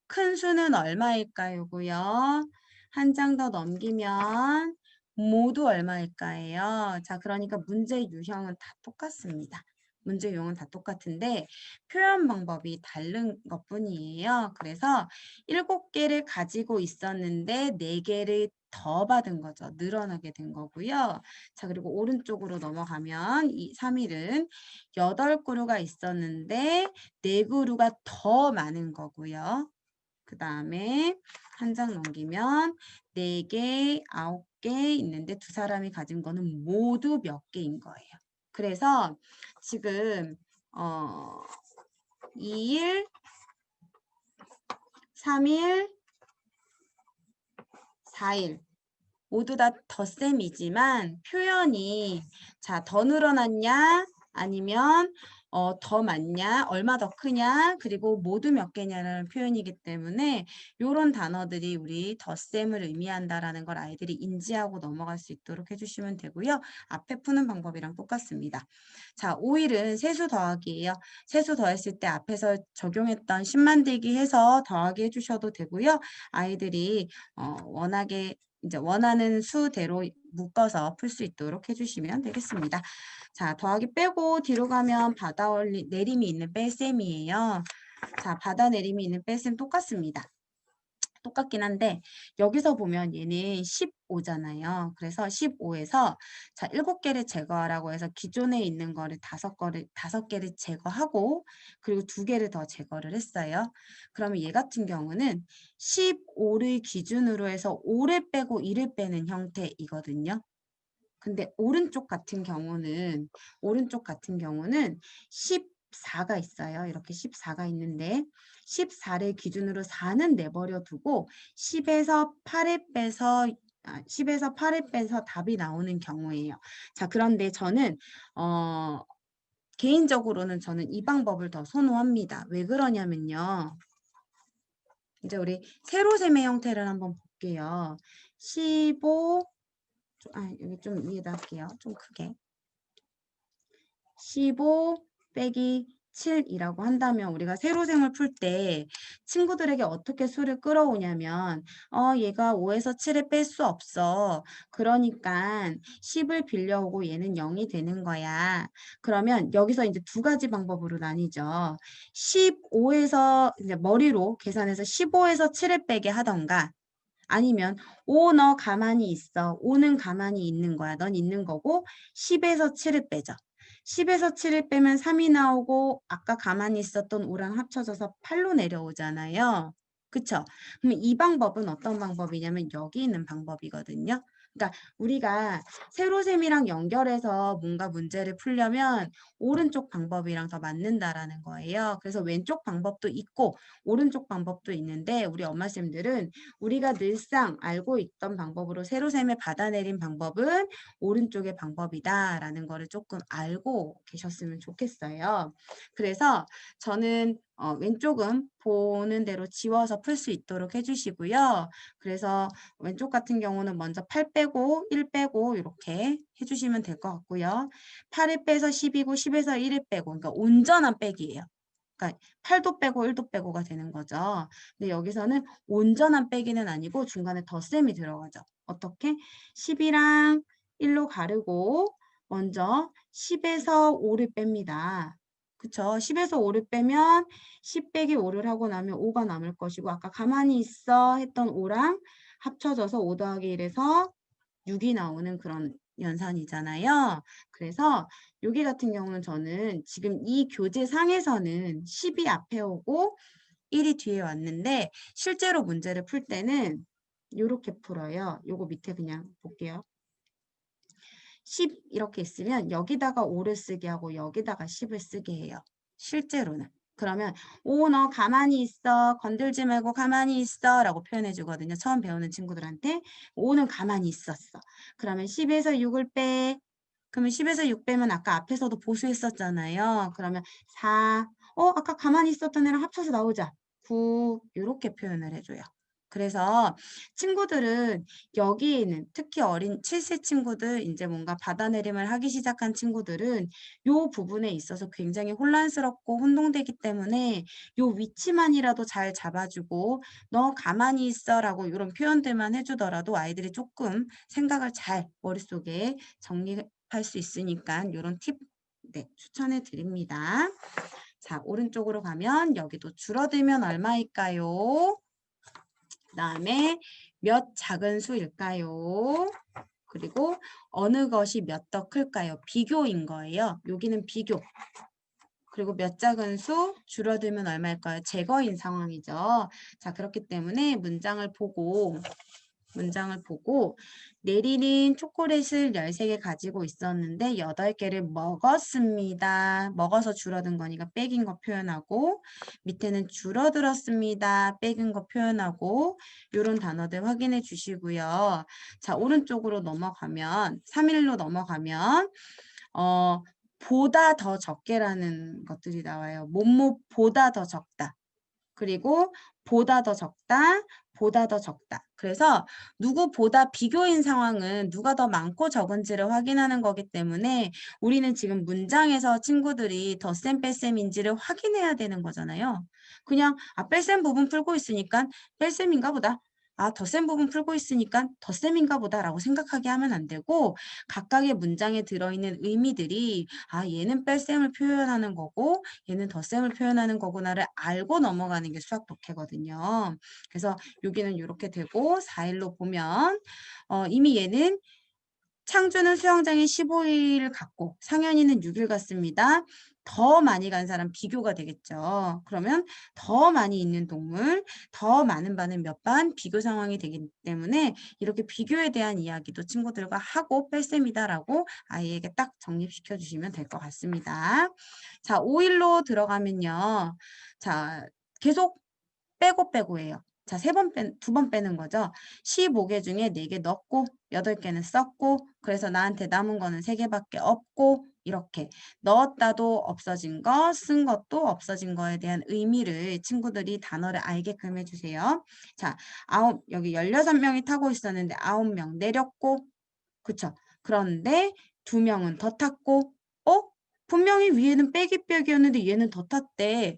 큰 수는 얼마일까요고요. 한 장 더 넘기면 모두 얼마일까예요. 자, 그러니까 문제 유형은 다 똑같습니다. 문제 유형은 다 똑같은데 표현 방법이 다른 것뿐이에요. 그래서 7개를 가지고 있었는데 4개를 더 받은 거죠. 늘어나게 된 거고요. 자, 그리고 오른쪽으로 넘어가면 이 3일은 8그루가 있었는데 4그루가 더 많은 거고요. 그 다음에 한 장 넘기면 4개, 9개 있는데 두 사람이 가진 거는 모두 몇 개인 거예요. 그래서 지금 2일, 3일, 4일 모두 다 덧셈이지만 표현이 자, 더 늘어났냐 아니면 더 많냐 얼마 더 크냐 그리고 모두 몇 개냐라는 표현이기 때문에 이런 단어들이 우리 덧셈을 의미한다라는 걸 아이들이 인지하고 넘어갈 수 있도록 해주시면 되고요. 앞에 푸는 방법이랑 똑같습니다. 자, 5일은 세수 더하기예요. 세수 더했을 때 앞에서 적용했던 10 만들기 해서 더하기 해주셔도 되고요. 아이들이 워낙에 이제 원하는 수대로 묶어서 풀 수 있도록 해주시면 되겠습니다. 자, 더하기 빼고 뒤로 가면 받아 내림이 있는 뺄셈이에요. 자, 받아 내림이 있는 뺄셈 똑같습니다. 똑같긴 한데 여기서 보면 얘는 15잖아요. 그래서 15에서 자, 7개를 제거하라고 해서 기존에 있는 거를 5개를 제거하고 그리고 2개를 더 제거를 했어요. 그러면 얘 같은 경우는 15를 기준으로 해서 5를 빼고 1을 빼는 형태이거든요. 근데 오른쪽 같은 경우는 14가 있어요. 이렇게 14가 있는데 14를 기준으로 4는 내버려 두고 10에서 8을 빼서 10에서 8을 빼서 답이 나오는 경우예요. 자, 그런데 저는 개인적으로는 저는 이 방법을 더 선호합니다. 왜 그러냐면요. 이제 우리 세로셈의 형태를 한번 볼게요. 15 여기 좀 위에다 할게요. 좀 크게. 15 빼기 7이라고 한다면 우리가 세로셈을 풀 때 친구들에게 어떻게 수를 끌어오냐면 얘가 5에서 7을 뺄 수 없어. 그러니까 10을 빌려오고 얘는 0이 되는 거야. 그러면 여기서 이제 두 가지 방법으로 나뉘죠. 15에서 이제 머리로 계산해서 15에서 7을 빼게 하던가 아니면 5 너 가만히 있어. 5는 가만히 있는 거야. 넌 있는 거고 10에서 7을 빼죠. 10에서 7을 빼면 3이 나오고 아까 가만히 있었던 5랑 합쳐져서 8로 내려오잖아요. 그쵸? 그럼 이 방법은 어떤 방법이냐면 여기 있는 방법이거든요. 그러니까 우리가 세로셈이랑 연결해서 뭔가 문제를 풀려면 오른쪽 방법이랑 더 맞는다라는 거예요. 그래서 왼쪽 방법도 있고 오른쪽 방법도 있는데 우리 엄마쌤들은 우리가 늘상 알고 있던 방법으로 세로셈을 받아내린 방법은 오른쪽의 방법이다라는 거를 조금 알고 계셨으면 좋겠어요. 그래서 저는 왼쪽은 보는 대로 지워서 풀 수 있도록 해주시고요. 그래서 왼쪽 같은 경우는 먼저 8 빼고 1 빼고 이렇게 해주시면 될 것 같고요. 8을 빼서 10이고 10에서 1을 빼고 그러니까 온전한 빼기예요. 그러니까 8도 빼고 1도 빼고가 되는 거죠. 근데 여기서는 온전한 빼기는 아니고 중간에 덧셈이 들어가죠. 어떻게? 10이랑 1로 가르고 먼저 10에서 5를 뺍니다. 그쵸? 10에서 5를 빼면 10 빼기 5를 하고 나면 5가 남을 것이고 아까 가만히 있어 했던 5랑 합쳐져서 5 더하기 1에서 6이 나오는 그런 연산이잖아요. 그래서 여기 같은 경우는 저는 지금 이 교재상에서는 10이 앞에 오고 1이 뒤에 왔는데 실제로 문제를 풀 때는 이렇게 풀어요. 요거 밑에 그냥 볼게요. 10 이렇게 있으면 여기다가 5를 쓰게 하고 여기다가 10을 쓰게 해요. 실제로는. 그러면 5 너 가만히 있어. 건들지 말고 가만히 있어. 라고 표현해 주거든요. 처음 배우는 친구들한테 5는 가만히 있었어. 그러면 10에서 6을 빼. 그러면 10에서 6 빼면 아까 앞에서도 보수했었잖아요. 그러면 4. 아까 가만히 있었던 애랑 합쳐서 나오자. 9. 이렇게 표현을 해줘요. 그래서 친구들은 여기에 있는 특히 어린 7세 친구들 이제 뭔가 받아내림을 하기 시작한 친구들은 요 부분에 있어서 굉장히 혼란스럽고 혼동되기 때문에 요 위치만이라도 잘 잡아주고 너 가만히 있어라고 이런 표현들만 해주더라도 아이들이 조금 생각을 잘 머릿속에 정리할 수 있으니까 이런 팁 네, 추천해 드립니다. 자, 오른쪽으로 가면 여기도 줄어들면 얼마일까요? 그다음에 몇 작은 수일까요? 그리고 어느 것이 몇 더 클까요? 비교인 거예요. 여기는 비교. 그리고 몇 작은 수 줄어들면 얼마일까요? 제거인 상황이죠. 자, 그렇기 때문에 문장을 보고 내리는 초콜릿을 13개 가지고 있었는데 8개를 먹었습니다. 먹어서 줄어든 거니까 빼긴 거 표현하고 밑에는 줄어들었습니다. 빼긴 거 표현하고 이런 단어들 확인해 주시고요. 자, 오른쪽으로 넘어가면 3일로 넘어가면 보다 더 적게라는 것들이 나와요. 뭐뭐보다 더 적다. 그리고 보다 더 적다, 보다 더 적다. 그래서 누구보다 비교인 상황은 누가 더 많고 적은지를 확인하는 거기 때문에 우리는 지금 문장에서 친구들이 덧셈 뺄셈인지를 확인해야 되는 거잖아요. 그냥 뺄셈 부분 풀고 있으니까 뺄셈인가 보다. 덧셈 부분 풀고 있으니까 덧셈인가 보다라고 생각하게 하면 안 되고 각각의 문장에 들어있는 의미들이 얘는 뺄셈을 표현하는 거고 얘는 덧셈을 표현하는 거구나를 알고 넘어가는 게 수학 독해거든요. 그래서 여기는 이렇게 되고 4일로 보면 이미 얘는 창주는 수영장에 15일 갔고 상현이는 6일 갔습니다. 더 많이 간 사람 비교가 되겠죠. 그러면 더 많이 있는 동물, 더 많은 반은 몇 반 비교 상황이 되기 때문에 이렇게 비교에 대한 이야기도 친구들과 하고 뺄셈이다라고 아이에게 딱 정립시켜 주시면 될 것 같습니다. 자, 5일로 들어가면요. 자, 계속 빼고예요. 자, 두 번 빼는 거죠. 15개 중에 4개 넣고 8개는 썼고 그래서 나한테 남은 거는 3개밖에 없고 이렇게 넣었다도 없어진 거, 쓴 것도 없어진 거에 대한 의미를 친구들이 단어를 알게끔 해주세요. 자, 여기 16명이 타고 있었는데 9명 내렸고 그쵸? 그런데 2명은 더 탔고 분명히 위에는 빼기였는데 얘는 더 탔대.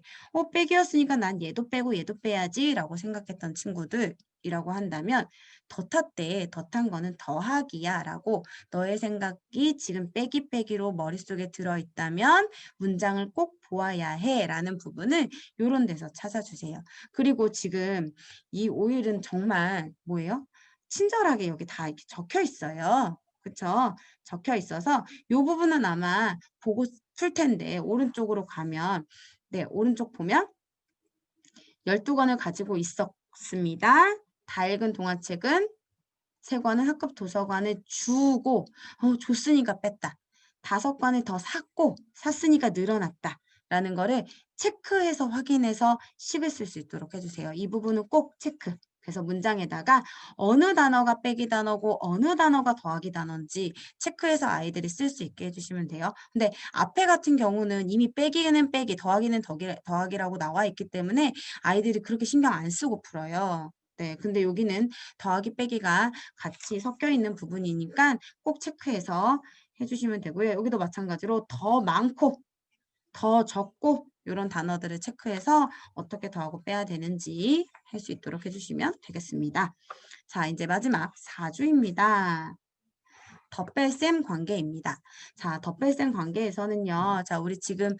빼기였으니까 난 얘도 빼고 얘도 빼야지 라고 생각했던 친구들이라고 한다면 더 탔대. 더 탄 거는 더하기야 라고 너의 생각이 지금 빼기로 머릿속에 들어있다면 문장을 꼭 보아야 해 라는 부분을 이런 데서 찾아주세요. 그리고 지금 이 5일은 정말 뭐예요? 친절하게 여기 다 이렇게 적혀 있어요. 그쵸? 적혀 있어서 이 부분은 아마 보고 풀 텐데 오른쪽으로 가면 네, 오른쪽 보면 12권을 가지고 있었습니다. 다 읽은 동화책은 3권을 학급 도서관에 주고 줬으니까 뺐다. 5권을 더 샀으니까 늘어났다. 라는 거를 체크해서 확인해서 식을 쓸 수 있도록 해주세요. 이 부분은 꼭 체크. 그래서 문장에다가 어느 단어가 빼기 단어고 어느 단어가 더하기 단어인지 체크해서 아이들이 쓸 수 있게 해주시면 돼요. 근데 앞에 같은 경우는 이미 빼기는 빼기, 더하기는 더하기라고 나와 있기 때문에 아이들이 그렇게 신경 안 쓰고 풀어요. 네, 근데 여기는 더하기 빼기가 같이 섞여 있는 부분이니까 꼭 체크해서 해주시면 되고요. 여기도 마찬가지로 더 많고 더 적고 이런 단어들을 체크해서 어떻게 더하고 빼야 되는지 할 수 있도록 해주시면 되겠습니다. 자, 이제 마지막 4주입니다. 덧뺄셈 관계입니다. 자, 덧뺄셈 관계에서는요. 자, 우리 지금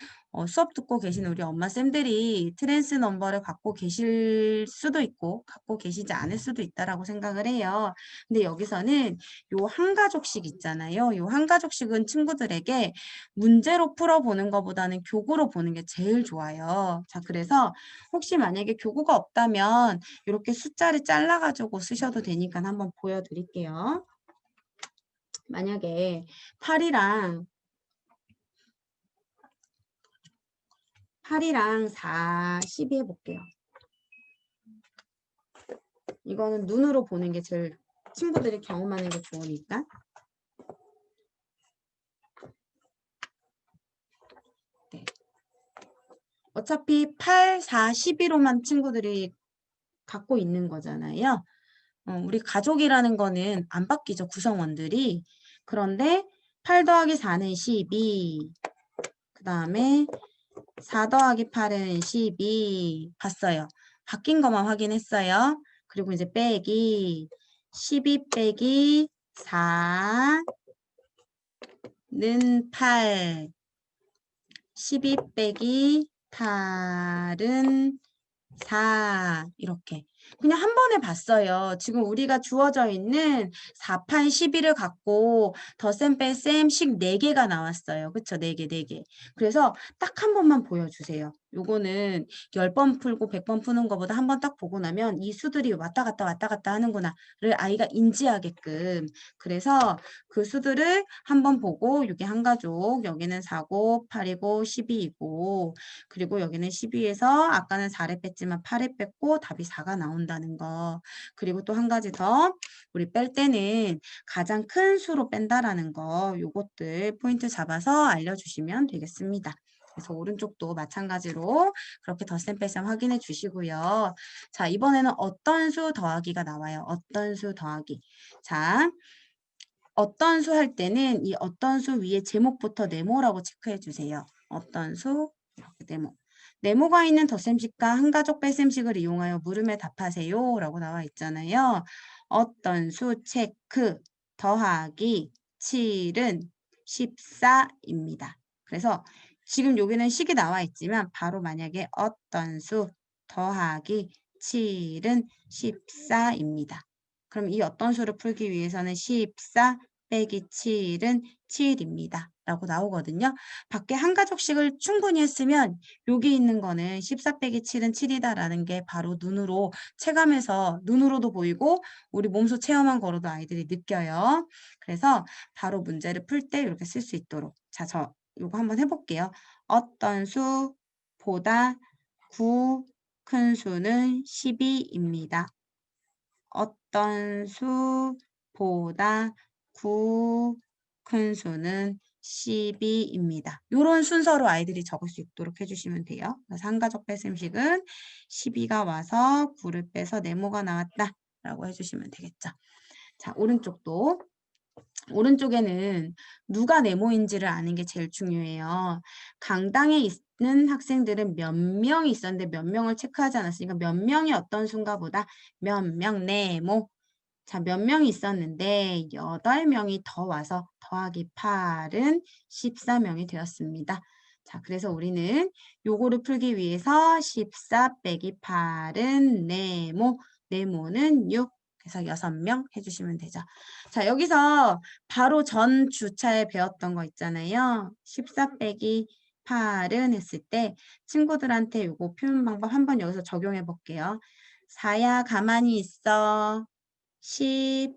수업 듣고 계신 우리 엄마 쌤들이 트랜스 넘버를 갖고 계실 수도 있고 갖고 계시지 않을 수도 있다라고 생각을 해요. 근데 여기서는 요 한 가족씩 있잖아요. 요 한 가족씩은 친구들에게 문제로 풀어보는 것보다는 교구로 보는 게 제일 좋아요. 자, 그래서 혹시 만약에 교구가 없다면 이렇게 숫자를 잘라가지고 쓰셔도 되니까 한번 보여드릴게요. 만약에 8이랑 4, 12 해볼게요. 이거는 눈으로 보는 게 제일 친구들이 경험하는 게 좋으니까. 네. 어차피 8, 4, 12로만 친구들이 갖고 있는 거잖아요. 우리 가족이라는 거는 안 바뀌죠, 구성원들이. 그런데 8 더하기 4는 12. 그다음에 4 더하기 8은 12. 봤어요. 바뀐 것만 확인했어요. 그리고 이제 빼기 12 빼기 4는 8. 12 빼기 8은 4. 이렇게. 그냥 한 번에 봤어요. 지금 우리가 주어져 있는 4, 8, 12를 갖고 덧셈, 뺄셈 식 4개가 나왔어요. 그쵸? 4개, 4개. 그래서 딱 한 번만 보여주세요. 요거는 10번 풀고 100번 푸는 것보다 한 번 딱 보고 나면 이 수들이 왔다 갔다 하는구나를 아이가 인지하게끔. 그래서 그 수들을 한 번 보고 이게 한 가족, 여기는 4고 8이고 12이고 그리고 여기는 12에서 아까는 4를 뺐지만 8을 뺐고 답이 4가 나온다는 거. 그리고 또 한 가지 더 우리 뺄 때는 가장 큰 수로 뺀다라는 거. 요것들 포인트 잡아서 알려주시면 되겠습니다. 그래서 오른쪽도 마찬가지로 그렇게 덧셈 뺄셈 확인해 주시고요. 자, 이번에는 어떤 수 더하기가 나와요. 어떤 수 더하기. 자, 어떤 수 할 때는 이 어떤 수 위에 제목부터 네모라고 체크해 주세요. 어떤 수 이렇게 네모. 네모가 있는 덧셈식과 한가족 뺄셈식을 이용하여 물음에 답하세요 라고 나와 있잖아요. 어떤 수 체크 더하기 7은 14입니다. 그래서 지금 여기는 식이 나와 있지만 바로 만약에 어떤 수 더하기 7은 14입니다. 그럼 이 어떤 수를 풀기 위해서는 14 빼기 7은 7입니다. 라고 나오거든요. 밖에 한 가족씩을 충분히 했으면 여기 있는 거는 14 빼기 7은 7이다 라는 게 바로 눈으로 체감해서 눈으로도 보이고 우리 몸소 체험한 거로도 아이들이 느껴요. 그래서 바로 문제를 풀 때 이렇게 쓸 수 있도록. 자, 저 이거 한번 해볼게요. 어떤 수보다 9 큰 수는 12입니다. 어떤 수보다 9 큰 수는 12입니다. 이런 순서로 아이들이 적을 수 있도록 해주시면 돼요. 그래서 한가족 뺄셈식은 12가 와서 9를 빼서 네모가 나왔다 라고 해주시면 되겠죠. 자, 오른쪽도. 오른쪽에는 누가 네모인지를 아는 게 제일 중요해요. 강당에 있는 학생들은 몇 명이 있었는데 몇 명을 체크하지 않았으니까 몇 명이 어떤 수인가 보다 몇 명 네모. 자, 몇 명이 있었는데 8명이 더 와서 더하기 8은 14명이 되었습니다. 자, 그래서 우리는 요거를 풀기 위해서 14 빼기 8은 네모, 네모는 6, 그래서 6명 해주시면 되죠. 자, 여기서 바로 전 주차에 배웠던 거 있잖아요. 14 빼기 8은 했을 때 친구들한테 요거 표현 방법 한번 여기서 적용해 볼게요. 4야 가만히 있어. 10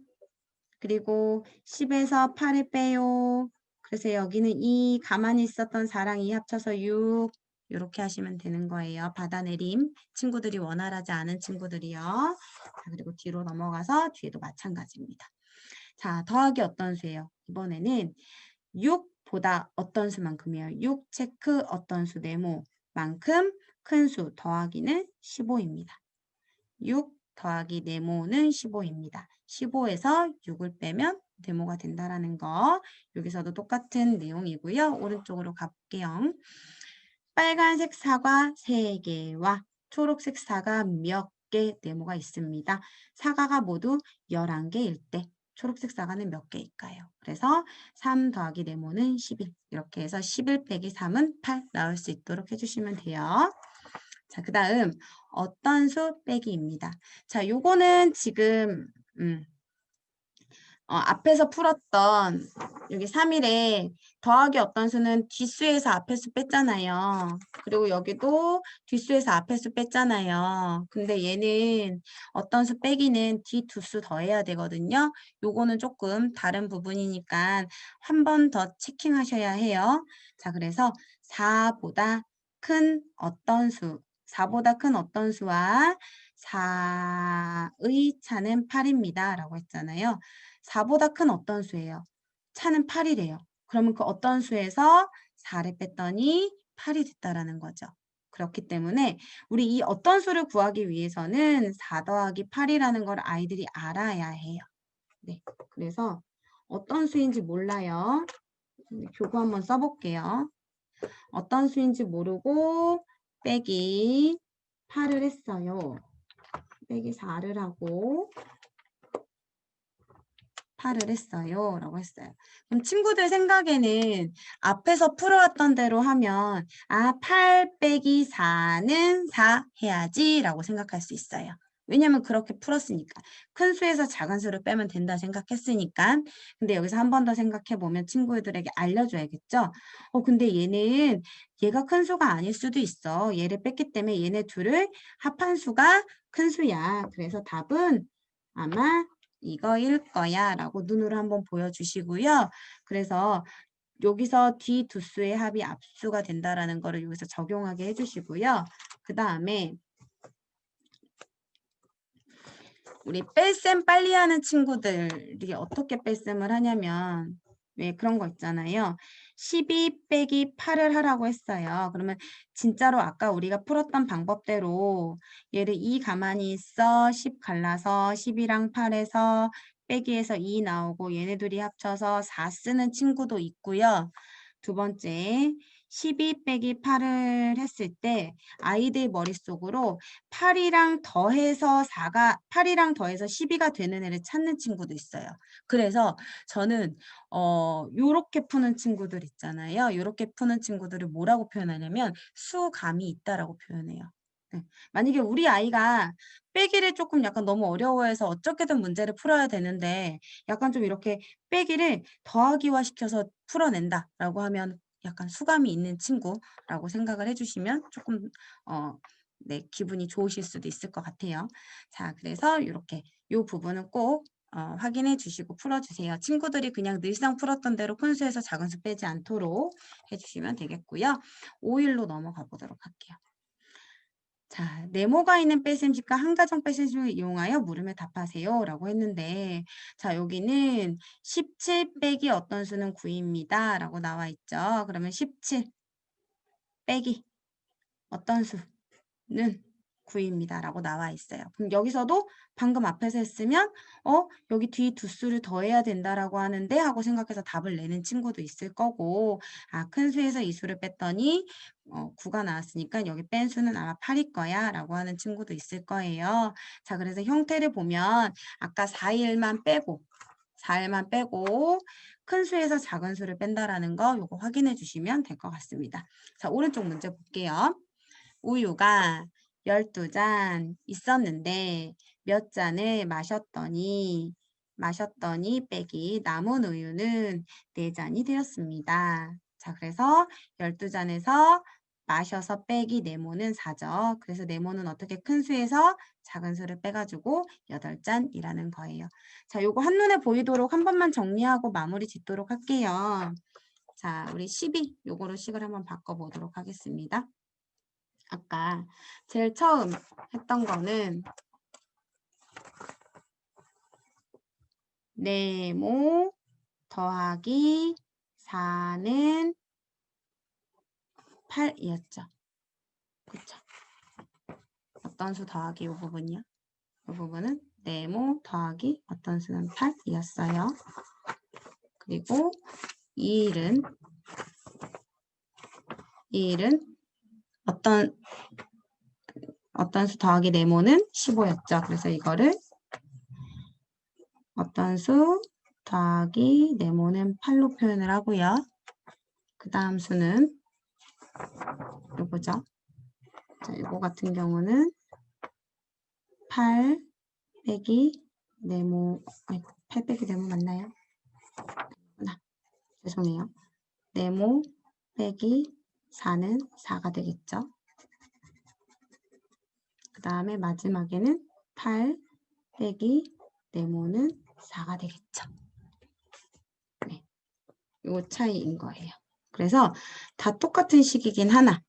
그리고 10에서 8을 빼요. 그래서 여기는 2 가만히 있었던 4랑 2 합쳐서 6 이렇게 하시면 되는 거예요. 받아내림 친구들이 원활하지 않은 친구들이요. 자, 그리고 뒤로 넘어가서 뒤에도 마찬가지입니다. 자, 더하기 어떤 수예요? 이번에는 6보다 어떤 수만큼이에요? 6 체크 어떤 수 네모만큼 큰 수 더하기는 15입니다. 6 더하기 네모는 15입니다. 15에서 6을 빼면 네모가 된다라는 거. 여기서도 똑같은 내용이고요. 오른쪽으로 가볼게요. 빨간색 사과 3개와 초록색 사과 몇 개 네모가 있습니다. 사과가 모두 11개일 때 초록색 사과는 몇 개일까요? 그래서 3 더하기 네모는 11. 이렇게 해서 11 빼기 3은 8 나올 수 있도록 해주시면 돼요. 자, 그 다음 어떤 수 빼기입니다. 자, 요거는 지금 앞에서 풀었던 여기 3일에 더하기 어떤 수는 뒷수에서 앞에 수 뺐잖아요. 그리고 여기도 뒷수에서 앞에 수 뺐잖아요. 근데 얘는 어떤 수 빼기는 뒤 두 수 더해야 되거든요. 요거는 조금 다른 부분이니까 한 번 더 체킹하셔야 해요. 자, 그래서 4보다 큰 어떤 수, 4보다 큰 어떤 수와 4의 차는 8입니다. 라고 했잖아요. 4보다 큰 어떤 수예요? 차는 8이래요. 그러면 그 어떤 수에서 4를 뺐더니 8이 됐다라는 거죠. 그렇기 때문에 우리 이 어떤 수를 구하기 위해서는 4 더하기 8이라는 걸 아이들이 알아야 해요. 네, 그래서 어떤 수인지 몰라요. 교구 한번 써볼게요. 어떤 수인지 모르고 빼기 8을 했어요. 빼기 4를 하고 8을 했어요. 라고 했어요. 그럼 친구들 생각에는 앞에서 풀어왔던 대로 하면 8 빼기 4는 4 해야지 라고 생각할 수 있어요. 왜냐면 그렇게 풀었으니까. 큰 수에서 작은 수를 빼면 된다 생각했으니까. 근데 여기서 한 번 더 생각해보면 친구들에게 알려줘야겠죠? 근데 얘가 큰 수가 아닐 수도 있어. 얘를 뺐기 때문에 얘네 둘을 합한 수가 큰 수야. 그래서 답은 아마 이거일 거야 라고 눈으로 한번 보여주시고요. 그래서 여기서 뒤 두 수의 합이 앞수가 된다라는 거를 여기서 적용하게 해주시고요. 그 다음에 우리 뺄셈 빨리 하는 친구들이 어떻게 뺄셈을 하냐면 왜 그런 거 있잖아요. 12 빼기 8을 하라고 했어요. 그러면 진짜로 아까 우리가 풀었던 방법대로 얘를 2 가만히 있어 10 갈라서 10이랑 8에서 빼기해서 2 나오고 얘네 둘이 합쳐서 4 쓰는 친구도 있고요. 두 번째 12 빼기 8을 했을 때 아이들 머릿속으로 8이랑 더해서 12가 되는 애를 찾는 친구도 있어요. 그래서 저는 요렇게 푸는 친구들 있잖아요. 요렇게 푸는 친구들을 뭐라고 표현하냐면 수감이 있다라고 표현해요. 네. 만약에 우리 아이가 빼기를 조금 약간 너무 어려워해서 어떻게든 문제를 풀어야 되는데 약간 좀 이렇게 빼기를 더하기화 시켜서 풀어낸다라고 하면 약간 수감이 있는 친구라고 생각을 해주시면 조금 네, 기분이 좋으실 수도 있을 것 같아요. 자, 그래서 이렇게 이 부분은 꼭 확인해 주시고 풀어주세요. 친구들이 그냥 늘상 풀었던 대로 큰 수에서 작은 수 빼지 않도록 해주시면 되겠고요. 5일로 넘어가 보도록 할게요. 자, 네모가 있는 뺄셈식과 한가정 뺄셈식을 이용하여 물음에 답하세요 라고 했는데 자, 여기는 17 빼기 어떤 수는 9입니다 라고 나와 있죠. 그러면 17 빼기 어떤 수는 9입니다 라고 나와 있어요. 그럼 여기서도 방금 앞에서 했으면 여기 뒤 두 수를 더해야 된다라고 하는데 하고 생각해서 답을 내는 친구도 있을 거고 큰 수에서 이 수를 뺐더니 9가 나왔으니까 여기 뺀 수는 아마 8일 거야 라고 하는 친구도 있을 거예요. 자, 그래서 형태를 보면 아까 4일만 빼고 큰 수에서 작은 수를 뺀다라는 거 요거 확인해 주시면 될 것 같습니다. 자, 오른쪽 문제 볼게요. 우유가 12잔 있었는데 몇 잔을 마셨더니 빼기 남은 우유는 4잔이 되었습니다. 자, 그래서 12잔에서 마셔서 빼기 네모는 4죠. 그래서 네모는 어떻게 큰 수에서 작은 수를 빼가지고 8잔이라는 거예요. 자, 요거 한눈에 보이도록 한 번만 정리하고 마무리 짓도록 할게요. 자, 우리 12 요거로 식을 한번 바꿔보도록 하겠습니다. 아까 제일 처음 했던 거는 네모 더하기 4는 8이었죠. 그쵸? 어떤 수 더하기 이 부분이요? 이 부분은 네모 더하기 어떤 수는 8이었어요. 그리고 이 일은 어떤 수 더하기 네모는 15였죠. 그래서 이거를 어떤 수 더하기 네모는 8로 표현을 하고요. 그 다음 수는 요거죠. 자, 이거 같은 경우는 8 빼기 네모, 8 빼기 네모 맞나요? 죄송해요. 네모 빼기 4는 4가 되겠죠. 그 다음에 마지막에는 8 빼기 네모는 4가 되겠죠. 네, 요 차이인 거예요. 그래서 다 똑같은 식이긴 하나.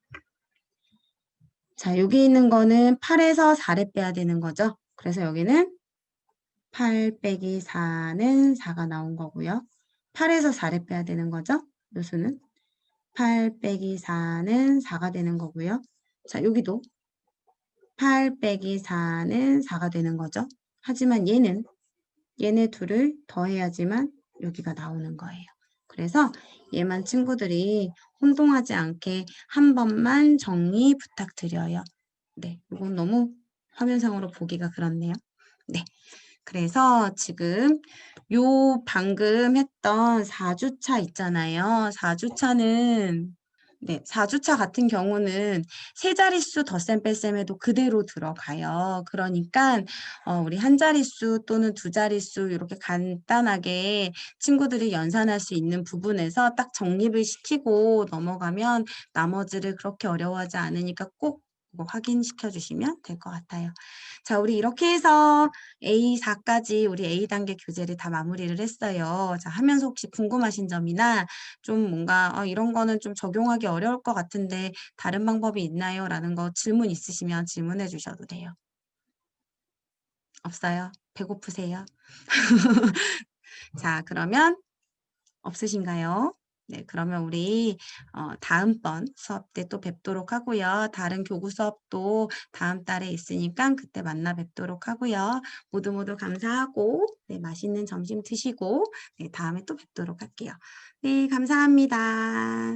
자, 여기 있는 거는 8에서 4를 빼야 되는 거죠. 그래서 여기는 8 빼기 4는 4가 나온 거고요. 8에서 4를 빼야 되는 거죠. 요 수는 8 빼기 4는 4가 되는 거고요. 자, 여기도 8 빼기 4는 4가 되는 거죠. 하지만 얘네 둘을 더해야지만 여기가 나오는 거예요. 그래서 얘만 친구들이 혼동하지 않게 한 번만 정리 부탁드려요. 네, 이건 너무 화면상으로 보기가 그렇네요. 네, 그래서 지금 요 방금 했던 4주차 있잖아요. 4주차는 네, 4주차 같은 경우는 세 자릿수 덧셈 뺄셈에도 그대로 들어가요. 그러니까 우리 한 자릿수 또는 두 자릿수 이렇게 간단하게 친구들이 연산할 수 있는 부분에서 딱 정립을 시키고 넘어가면 나머지를 그렇게 어려워하지 않으니까 꼭 그거 확인시켜 주시면 될 것 같아요. 자, 우리 이렇게 해서 A4까지 우리 A단계 교재를 다 마무리를 했어요. 자, 하면서 혹시 궁금하신 점이나 좀 뭔가 이런 거는 좀 적용하기 어려울 것 같은데 다른 방법이 있나요? 라는 거 질문 있으시면 질문해 주셔도 돼요. 없어요? 배고프세요? 자, 그러면 없으신가요? 네, 그러면 우리 다음번 수업 때 또 뵙도록 하고요. 다른 교구 수업도 다음 달에 있으니까 그때 만나 뵙도록 하고요. 모두 모두 감사하고 네, 맛있는 점심 드시고 네, 다음에 또 뵙도록 할게요. 네, 감사합니다.